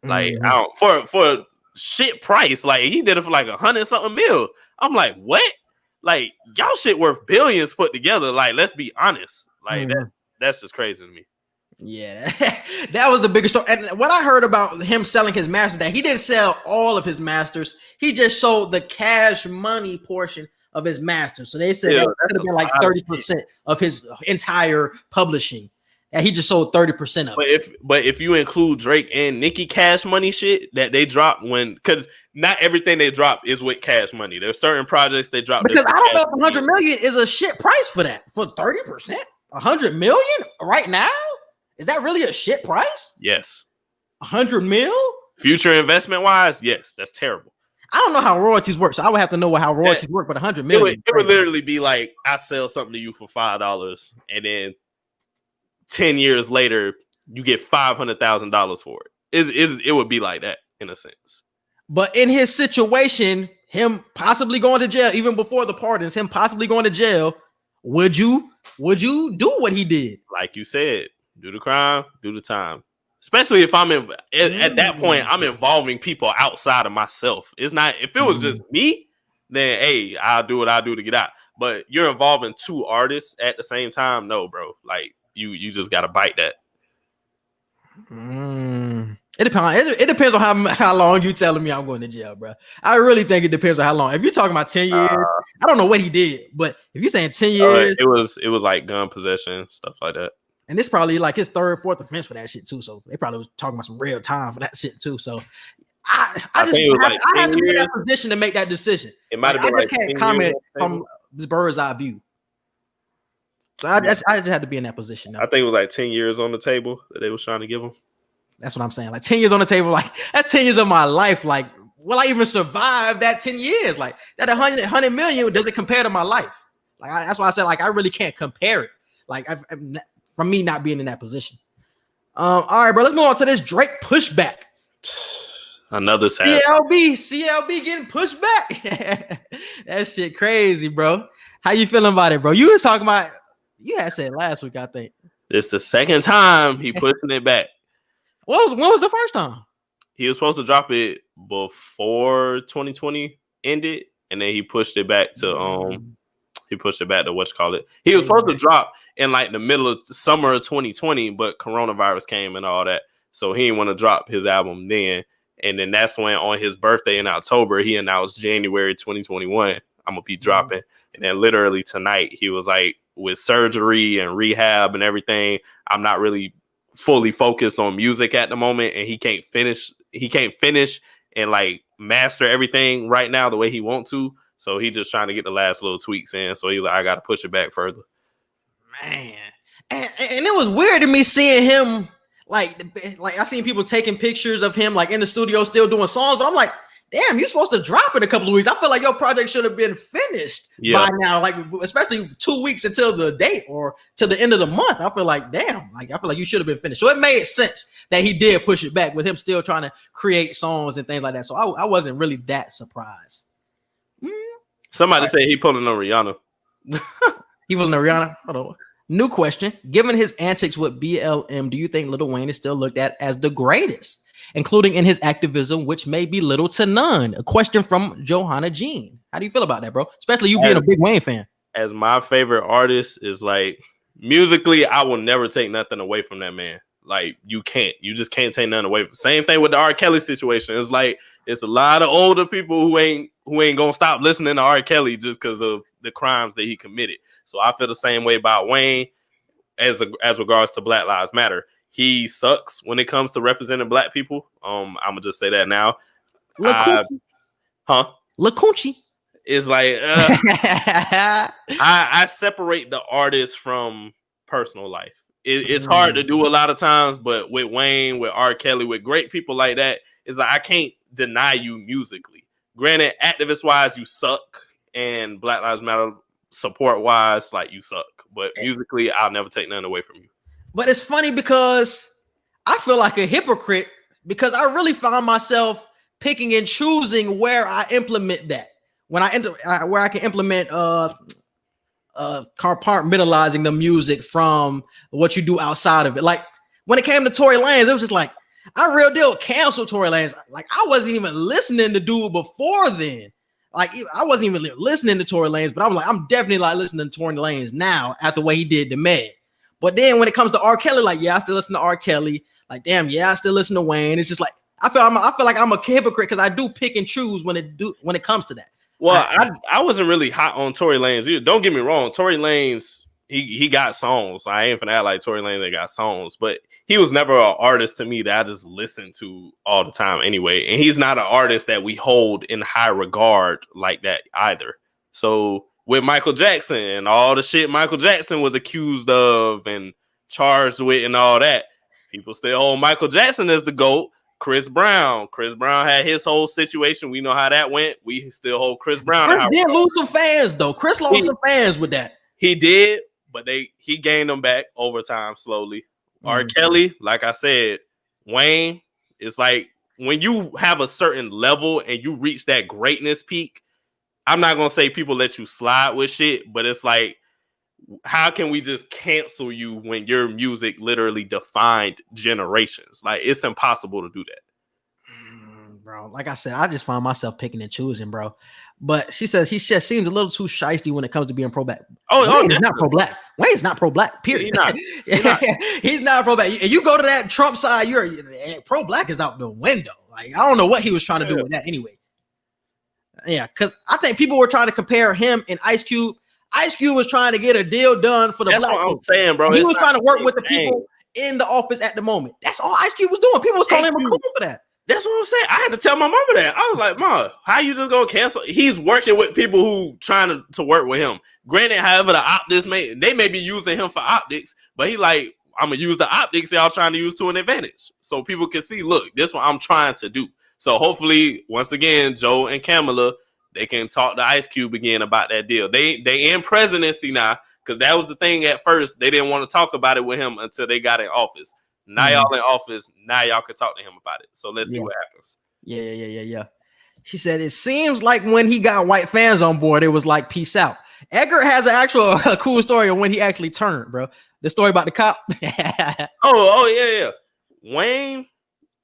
Like, I don't, for shit price, like he did it for like 100-something mil. I'm like, what? Like, y'all shit worth billions put together. Like, let's be honest. Like, that's just crazy to me. Yeah, that was the biggest story. And what I heard about him selling his masters, that he didn't sell all of his masters. He just sold the cash money portion of his masters. So they said that could have been like 30% of his entire publishing. And he just sold 30% of it. But if you include Drake and Nicki cash money shit that they dropped because not everything they drop is with cash money. There's certain projects they drop. Because I don't know if 100 million is a shit price for that. For 30%? 100 million right now? Is that really a shit price? Yes. 100 mil? Future investment wise, yes, that's terrible. I don't know how royalties work, so I would have to know how royalties work, but 100 million. It would literally be like, I sell something to you for $5, and then 10 years later, you get $500,000 for it. It would be like that in a sense. But in his situation, him possibly going to jail, even before the pardons, him possibly going to jail, would you do what he did? Like you said, do the crime, do the time. Especially if I'm at that point, I'm involving people outside of myself. It's not, if it was just me, then hey, I'll do what I do to get out. But you're involving 2 artists at the same time. No, bro. Like you just gotta bite that. It depends. It depends on how long you telling me I'm going to jail, bro. I really think it depends on how long. If you're talking about 10 years, I don't know what he did, but if you're saying 10 years, it was like gun possession, stuff like that. And this probably like his 3rd, 4th offense for that shit too. So they probably was talking about some real time for that shit too. So I have to be in that position to make that decision. It might have been. I just can't comment from this bird's eye view. So I just had to be in that position. Now. I think it was like 10 years on the table that they was trying to give him. That's what I'm saying. Like 10 years on the table. Like that's 10 years of my life. Like, will I even survive that 10 years? Like that 100 million, does it compare to my life? Like that's why I said, like, I really can't compare it. Like from me not being in that position. All right, bro. Let's move on to this Drake pushback. Another sad. CLB getting pushed back. That shit crazy, bro. How you feeling about it, bro? You was talking about. You had said last week, I think. It's the second time he pushing it back. When was the first time? He was supposed to drop it before 2020 ended, and then he pushed it back to He whatchamacallit. He was supposed to drop in like the middle of summer of 2020, but coronavirus came and all that, so he didn't want to drop his album then. And then that's when on his birthday in October, he announced January 2021, I'm gonna be dropping. And then literally tonight, he was like, with surgery and rehab and everything, I'm not really fully focused on music at the moment, and he can't finish and like master everything right now the way he wants to. So he just trying to get the last little tweaks in. So he's like, I got to push it back further. Man, and it was weird to me seeing him like I seen people taking pictures of him like in the studio still doing songs, but I'm like, damn, you're supposed to drop in a couple of weeks. I feel like your project should have been finished by now, like especially 2 weeks until the date or to the end of the month. I feel like, damn, like I feel like you should have been finished. So it made sense that he did push it back with him still trying to create songs and things like that. So I wasn't really that surprised. Somebody said he pulling on Rihanna. He was on Rihanna. Hold on. New question. Given his antics with BLM, do you think Lil Wayne is still looked at as the greatest, including in his activism, which may be little to none? A question from Johanna Jean. How do you feel about that, bro? Especially you being a big Wayne fan. As my favorite artist is like, musically, I will never take nothing away from that man. Like, you just can't take nothing away. Same thing with the R. Kelly situation. It's like, it's a lot of older people who ain't gonna stop listening to R. Kelly just because of the crimes that he committed. So I feel the same way about Wayne as regards to Black Lives Matter. He sucks when it comes to representing black people. I'm gonna just say that now. LaCoochie. It's like I separate the artist from personal life. It's hard to do a lot of times, but with Wayne, with R. Kelly, with great people like that, it's like I can't deny you musically. Granted, activist wise, you suck, and Black Lives Matter support wise, like you suck. But musically, I'll never take nothing away from you. But it's funny because I feel like a hypocrite because I really found myself picking and choosing where I implement that. When where I can implement compartmentalizing the music from what you do outside of it. Like when it came to Tory Lanez, it was just like I real deal canceled Tory Lanez. Like I wasn't even listening to dude before then. Like I wasn't even listening to Tory Lanez, but I'm definitely like listening to Tory Lanez now after the way he did the Med. But then when it comes to R. Kelly, like I still listen to R. Kelly. Like damn, I still listen to Wayne. It's just like I feel like I'm a hypocrite because I do pick and choose when it comes to that. Well, I wasn't really hot on Tory Lanez either. Don't get me wrong. Tory Lanez, he got songs. I ain't finna act like Tory Lanez ain't got songs, but he was never an artist to me that I just listen to all the time anyway. And he's not an artist that we hold in high regard like that either. So with Michael Jackson and all the shit Michael Jackson was accused of and charged with and all that, people still hold Michael Jackson as the GOAT. Chris Brown had his whole situation. We know how that went. We still hold Chris Brown. Chris did lose some fans though. Chris lost some fans with that. He did, but he gained them back over time slowly. R. Kelly, like I said, Wayne, it's like when you have a certain level and you reach that greatness peak, I'm not gonna say people let you slide with shit, but it's like, how can we just cancel you when your music literally defined generations? Like it's impossible to do that. Bro, like I said, I just find myself picking and choosing, bro. But she says he just seems a little too shiesty when it comes to being pro-black. Wayne is not pro-black. Wayne's not pro-black, period. He's not pro-black. And you go to that Trump side, you're pro-black is out the window. Like, I don't know what he was trying to do with that anyway. Yeah, because I think people were trying to compare him and Ice Cube. Ice Cube was trying to get a deal done for the That's black what I'm people. saying, bro. He was trying to work with the people in the office at the moment. That's all Ice Cube was doing. People was calling him a cool for that. That's what I'm saying. I had to tell my mama that. I was like, Ma, how you just gonna cancel? He's working with people who trying to work with him. Granted, however, the optics may be using him for optics, but he like, I'm gonna use the optics y'all trying to use to an advantage. So people can see, look, this what I'm trying to do. So hopefully, once again, Joe and Kamala, they can talk to Ice Cube again about that deal. They in presidency now, because that was the thing at first. They didn't want to talk about it with him until they got in office. Now y'all in office. Now y'all can talk to him about it. So let's see what happens. Yeah. She said, it seems like when he got white fans on board, it was like, peace out. Edgar has an actual cool story on when he actually turned, bro. The story about the cop. Yeah. Wayne,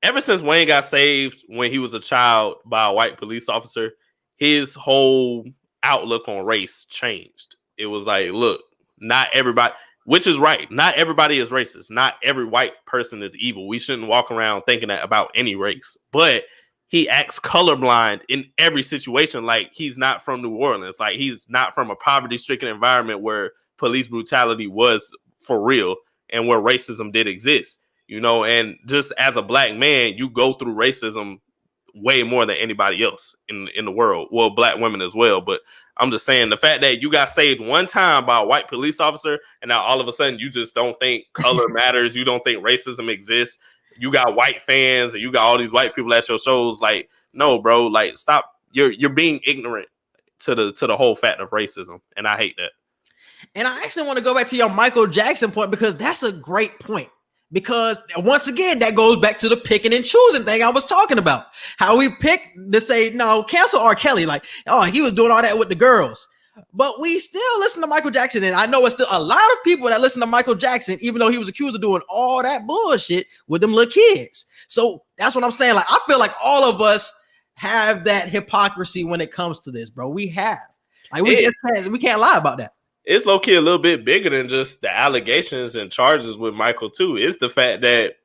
ever since Wayne got saved when he was a child by a white police officer, his whole outlook on race changed. It was like, look, not everybody, which is right. Not everybody is racist. Not every white person is evil. We shouldn't walk around thinking that about any race. But he acts colorblind in every situation. Like he's not from New Orleans. Like he's not from a poverty-stricken environment where police brutality was for real and where racism did exist. You know, and just as a black man, you go through racism way more than anybody else in the world. Well, black women as well. But I'm just saying the fact that you got saved one time by a white police officer and now all of a sudden you just don't think color matters. You don't think racism exists. You got white fans and you got all these white people at your shows. Like, no, bro, like stop. You're being ignorant to the whole fact of racism. And I hate that. And I actually want to go back to your Michael Jackson point because that's a great point. Because once again, that goes back to the picking and choosing thing I was talking about. How we pick to say, no, cancel R. Kelly. Like, oh, he was doing all that with the girls. But we still listen to Michael Jackson. And I know it's still a lot of people that listen to Michael Jackson, even though he was accused of doing all that bullshit with them little kids. So that's what I'm saying. Like, I feel like all of us have that hypocrisy when it comes to this, bro. We have. Like, we can't lie about that. It's low-key a little bit bigger than just the allegations and charges with Michael, too. It's the fact that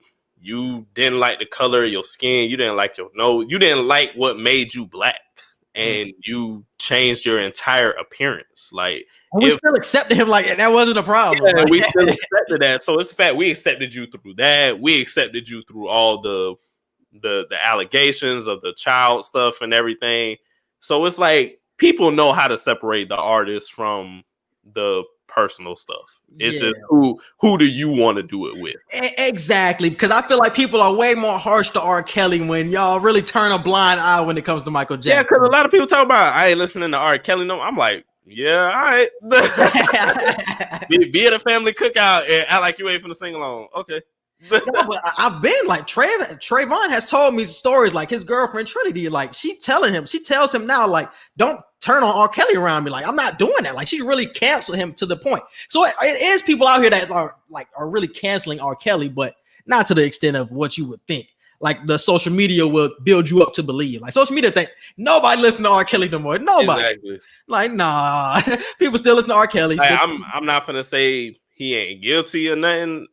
you didn't like the color of your skin. You didn't like your nose. You didn't like what made you black. And you changed your entire appearance. Like, and we still accepted him like that wasn't a problem. Yeah, we still accepted that. So it's the fact we accepted you through that. We accepted you through all the allegations of the child stuff and everything. So it's like people know how to separate the artist from the personal stuff. It's just who do you want to do it with? Exactly, because I feel like people are way more harsh to R. Kelly when y'all really turn a blind eye when it comes to Michael Jackson. Yeah, because a lot of people talk about I ain't listening to R. Kelly. No, I'm like, yeah, all right. be at a family cookout and act like you ain't finna sing along. Okay. No, but I've been like Trayvon has told me stories like his girlfriend Trinity, like she tells him now, like, don't turn on R. Kelly around me. Like, I'm not doing that. Like, she really canceled him to the point. So it is people out here that are really canceling R. Kelly, but not to the extent of what you would think. Like the social media will build you up to believe. Like social media think nobody listen to R. Kelly no more. Nobody. Exactly. Like, nah, people still listen to R. Kelly. Like, I'm not gonna say he ain't guilty or nothing.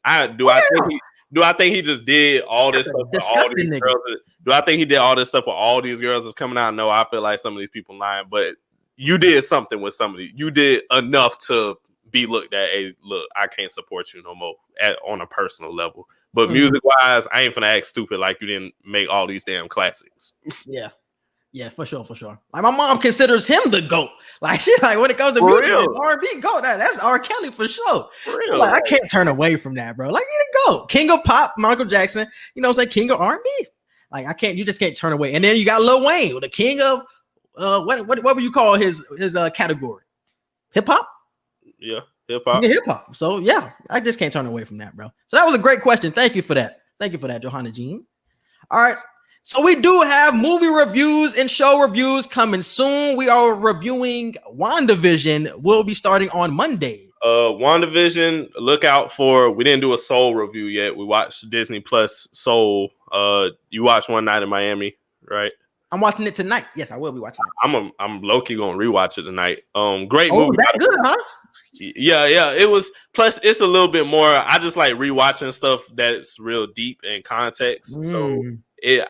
Do I think he just did all this stuff with all these girls? Do I think he did all this stuff with all these girls that's coming out? No, I feel like some of these people lying, but you did something with somebody. You did enough to be looked at. Hey, look, I can't support you no more on a personal level. But music wise, I ain't finna act stupid like you didn't make all these damn classics. Yeah, for sure. Like my mom considers him the GOAT. Like she's like, when it comes to music, R&B GOAT, that's R. Kelly for sure. So like, I can't turn away from that, bro. Like, you the GOAT, King of Pop, Michael Jackson. You know what I'm saying? King of R&B. Like you just can't turn away. And then you got Lil Wayne, the king of what would you call his category? Hip hop? Yeah, hip hop. Yeah, hip hop. So yeah, I just can't turn away from that, bro. So that was a great question. Thank you for that. Johanna Jean. All right. So we do have movie reviews and show reviews coming soon. We are reviewing WandaVision. We'll be starting on Monday. WandaVision, look out for. We didn't do a Soul review yet. We watched Disney Plus Soul. You watched One Night in Miami, right? I'm watching it tonight. Yes, I will be watching it. I'm low-key gonna rewatch it tonight. Great movie. That good, huh? Yeah. It was. Plus, it's a little bit more. I just like rewatching stuff that's real deep in context. So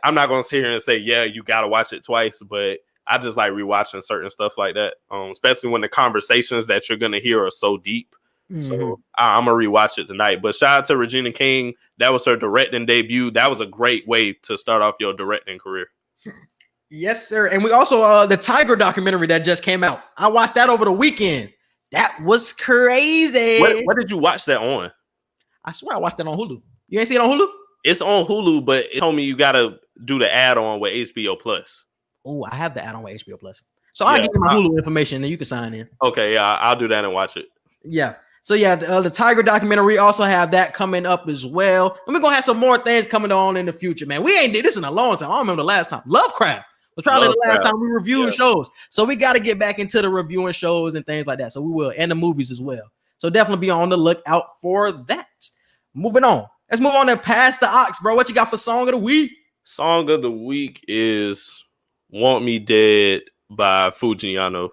I'm not gonna sit here and say, yeah, you gotta watch it twice, but I just like rewatching certain stuff like that. Especially when the conversations that you're gonna hear are so deep. So I'm gonna rewatch it tonight. But shout out to Regina King. That was her directing debut. That was a great way to start off your directing career. Yes, sir. And we also the Tiger documentary that just came out. I watched that over the weekend. That was crazy. What did you watch that on? I swear I watched that on Hulu. You ain't see it on Hulu? It's on Hulu, but it told me you gotta do the add-on with HBO Plus. Oh, I have the add-on with HBO Plus. So I'll give you my Hulu information and you can sign in. Okay, yeah, I'll do that and watch it. Yeah. So yeah, the Tiger documentary, also have that coming up as well. And we're gonna have some more things coming on in the future, man. We ain't did this in a long time. I don't remember the last time. Lovecraft was probably the last time we reviewed shows. So we got to get back into the reviewing shows and things like that. So we will, and the movies as well. So definitely be on the lookout for that. Moving on. Let's move on and pass the ox, bro. What you got for song of the week? Song of the week is "Want Me Dead" by Fujiano.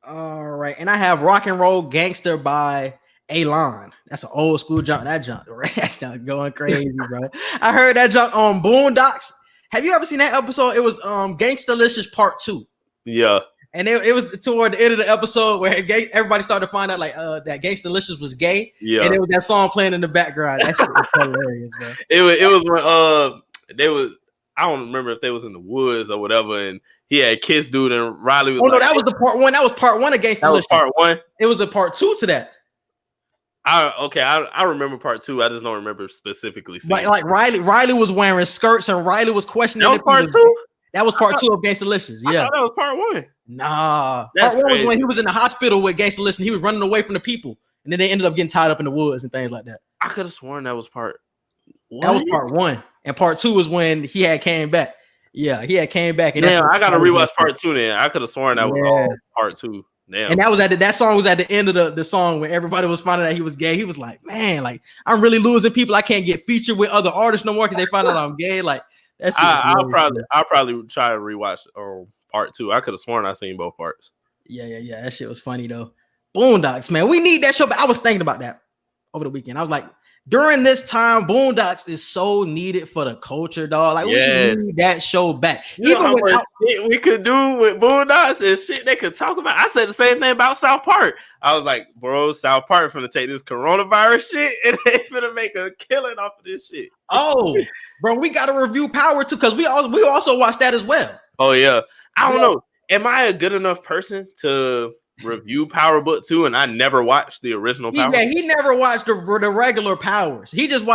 All right, and I have "Rock and Roll Gangster" by Alon. That's an old school junk. That junk, right? That junk going crazy, bro. I heard that junk on Boondocks. Have you ever seen that episode? It was Gangstalicious Part 2. Yeah. And it was toward the end of the episode where everybody started to find out like that Gangstalicious was gay. Yeah. And it was that song playing in the background. That shit was hilarious, bro. It was when they was, I don't remember if they was in the woods or whatever, and he had kissed dude and Riley was no, that was the part 1. That was part 1 of Gangstalicious. That was part 1. It was a part 2 to that. I remember part 2. I just don't remember specifically. Like Riley was wearing skirts and Riley was questioning. That was part 2. That was part 2 of Gangstalicious. Yeah, I thought that was part 1. Nah, that's part 1 crazy. was when he was in the hospital with Gangstalicious. He was running away from the people, and then they ended up getting tied up in the woods and things like that. I could have sworn that was part. What? That was part 1, and part 2 was when he had came back. Yeah, he had came back. And damn, I gotta rewatch part 2. Then I could have sworn that was all part 2. Damn. And that was that song was at the end of the song when everybody was finding out he was gay. He was like, man, like I'm really losing people. I can't get featured with other artists no more because they find out I'm gay. Like that shit. I'll probably try to rewatch part 2. I could have sworn I seen both parts. Yeah. That shit was funny though. Boondocks, man. We need that show. But I was thinking about that over the weekend. I was like, during this time, Boondocks is so needed for the culture, dog. Like we need that show back. Even without shit we could do with Boondocks and shit they could talk about. I said the same thing about South Park. I was like, bro, South Park finna take this coronavirus shit and they finna make a killing off of this shit. Oh, bro, we gotta review Power too because we also watched that as well. Oh yeah, I don't know. Am I a good enough person to review Power Book 2 and I never watched the original Power? Yeah, he never watched the regular Powers. He just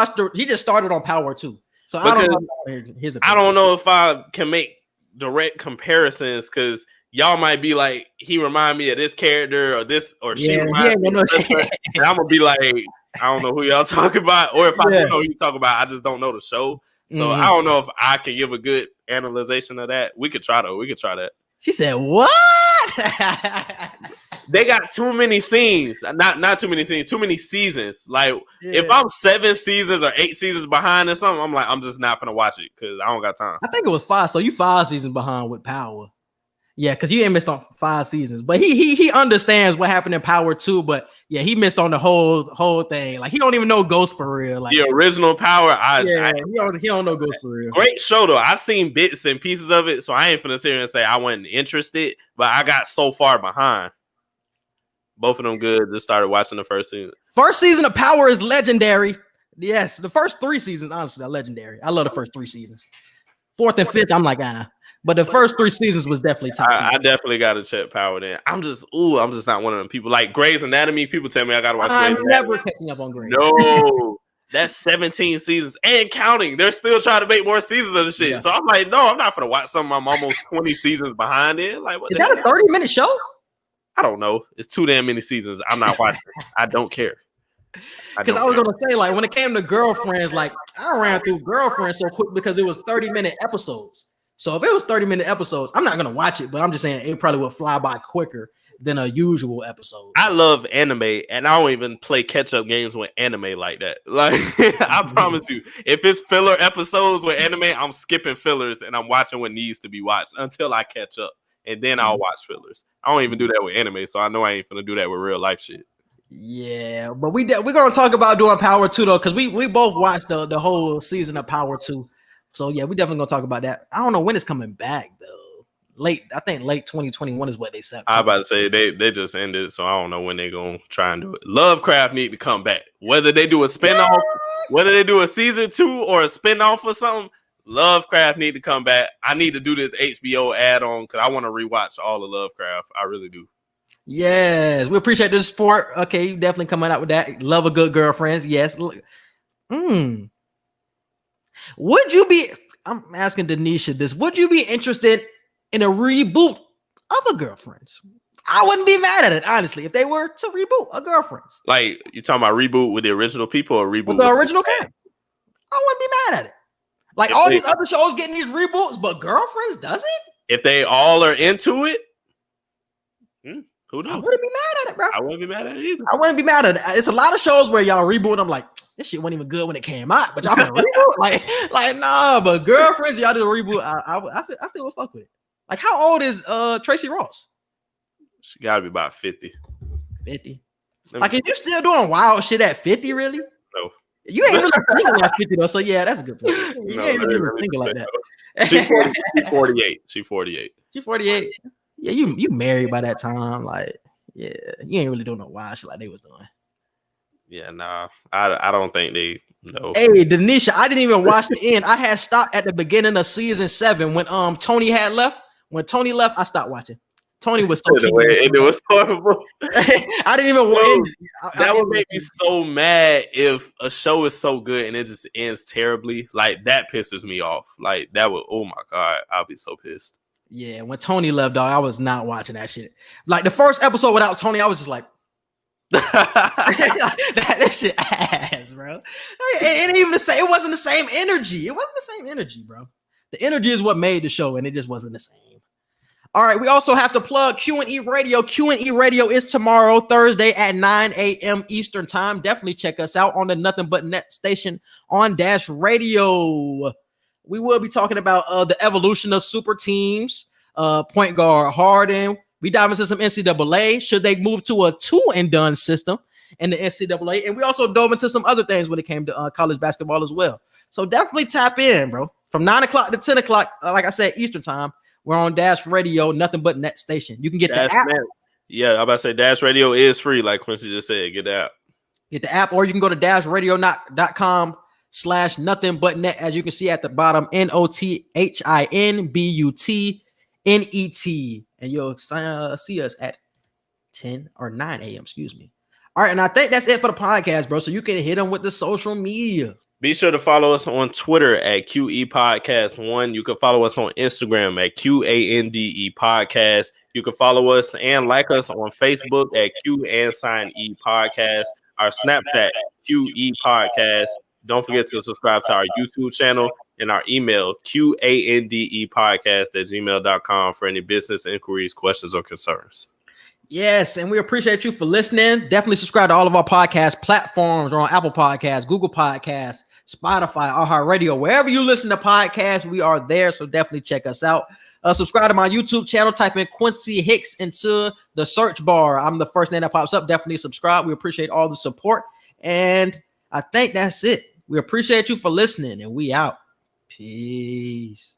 started on Power 2. So I don't know his opinion. I don't know if I can make direct comparisons because y'all might be like, he remind me of this character or this or she reminds me of this person. And I'm gonna be like, I don't know who y'all talk about, or if I do know who you talk about, I just don't know the show. So I don't know if I can give a good analyzation of that. We could try that. She said, "What?" They got too many scenes. Not too many scenes, too many seasons. Like if I'm 7 seasons or 8 seasons behind or something, I'm like, I'm just not gonna watch it because I don't got time. I think it was 5. So you 5 seasons behind with Power. Yeah, because you ain't missed on 5 seasons. But he understands what happened in Power 2, but yeah, he missed on the whole thing. Like he don't even know Ghost for real. Like the original Power, he don't know Ghost for real. Great show though. I've seen bits and pieces of it, so I ain't finna sit here and say I wasn't interested, but I got so far behind. Both of them good. Just started watching the first season. First season of Power is legendary. Yes, the first 3 seasons, honestly, are legendary. I love the first 3 seasons. 4th and 5th, I'm like, but the first 3 seasons was definitely top. I definitely got to check Power then. I'm just not one of them people. Like Grey's Anatomy, people tell me I got to watch Grey's Anatomy. I'm never catching up on Grey's. No, that's 17 seasons and counting. They're still trying to make more seasons of the shit. Yeah. So I'm like, no, I'm not going to watch something I'm almost 20 seasons behind in. Like, what is that a 30-minute show? I don't know. It's too damn many seasons. I'm not watching. I don't care. Because I was going to say, like, when it came to Girlfriends, like, I ran through Girlfriends so quick because it was 30-minute episodes. So if it was 30-minute episodes, I'm not going to watch it, but I'm just saying it probably would fly by quicker than a usual episode. I love anime, and I don't even play catch-up games with anime like that. Like, I promise you, if it's filler episodes with anime, I'm skipping fillers, and I'm watching what needs to be watched until I catch up, and then I'll watch fillers. I don't even do that with anime, so I know I ain't going to do that with real life shit. Yeah, but we're going to talk about doing Power 2, though, because we both watched the whole season of Power 2. So, yeah, we definitely going to talk about that. I don't know when it's coming back, though. I think late 2021 is what they said. I was about to say they just ended, so I don't know when they're going to try and do it. Lovecraft need to come back. Whether they do a spinoff, whether they do a season 2 or a spinoff or something, Lovecraft need to come back. I need to do this HBO add-on because I want to rewatch all of Lovecraft. I really do. Yes, we appreciate the support. Okay, you definitely coming out with that. Love a good girlfriends. Yes. Would you be, I'm asking Denisha this, would you be interested in a reboot of a Girlfriends? I wouldn't be mad at it, honestly, if they were to reboot a Girlfriends. Like, you talking about reboot with the original people or reboot with the original cast? I wouldn't be mad at it. Like, if all these other shows getting these reboots, but Girlfriends doesn't? If they all are into it, who knows? I wouldn't be mad at it, bro. I wouldn't be mad at it either. I wouldn't be mad at it. It's a lot of shows where y'all reboot. I'm like, this shit wasn't even good when it came out, but y'all gonna reboot? Like, nah, but Girlfriends, y'all do a reboot. I still would fuck with it. Like, how old is Tracy Ross? She gotta be about 50. 50. Like, is you still doing wild shit at 50, really? No. You ain't really single at 50 though, so yeah, that's a good point. You ain't really single like that. She's 48. She's 48. She's 48. Yeah, you married by that time. Like, yeah, you ain't really doing no wild shit like they was doing. Yeah, nah. I don't think they know. Hey, Denisha, I didn't even watch the end. I had stopped at the beginning of season 7 when Tony had left. When Tony left, I stopped watching. Tony was so cute. It was horrible. I didn't even want that would make me so mad if a show is so good and it just ends terribly. Like, that pisses me off. Like, that would, oh my God, I'll be so pissed. Yeah, when Tony left, dog, I was not watching that shit. Like, the first episode without Tony, I was just like, that shit ass, bro. It ain't even the same. It wasn't the same energy. It wasn't the same energy, bro. The energy is what made the show, and it just wasn't the same. All right, we also have to plug Q&E Radio. Q&E Radio is tomorrow, Thursday at 9 a.m. Eastern time. Definitely check us out on the Nothing But Net station on Dash Radio. We will be talking about the evolution of super teams, point guard Harden. We dive into some NCAA. Should they move to a 2-and-done system in the NCAA? And we also dove into some other things when it came to college basketball as well. So definitely tap in, bro. From 9 o'clock to 10 o'clock, like I said, Eastern time. We're on Dash Radio, Nothing But Net station. You can get the app. Yeah, I'm about to say Dash Radio is free, like Quincy just said. Get the app. Get the app, or you can go to dashradio.com/nothingbutnet, as you can see at the bottom, NOTHINBUTNET, and you'll see us at 10 or 9 a.m. Excuse me. All right, and I think that's it for the podcast, bro. So you can hit them with the social media. Be sure to follow us on Twitter at QE Podcast 1. You can follow us on Instagram at QANDE Podcast. You can follow us and like us on Facebook at Q&E Podcast. Our Snapchat, QE Podcast. Don't forget to subscribe to our YouTube channel and our email, QANDEpodcast@gmail.com for any business inquiries, questions, or concerns. Yes, and we appreciate you for listening. Definitely subscribe to all of our podcast platforms. We're on Apple Podcasts, Google Podcasts, Spotify, iHeartRadio, wherever you listen to podcasts, we are there. So definitely check us out. Subscribe to my YouTube channel. Type in Quincy Hicks into the search bar. I'm the first name that pops up. Definitely subscribe. We appreciate all the support. And I think that's it. We appreciate you for listening, and we out. Peace.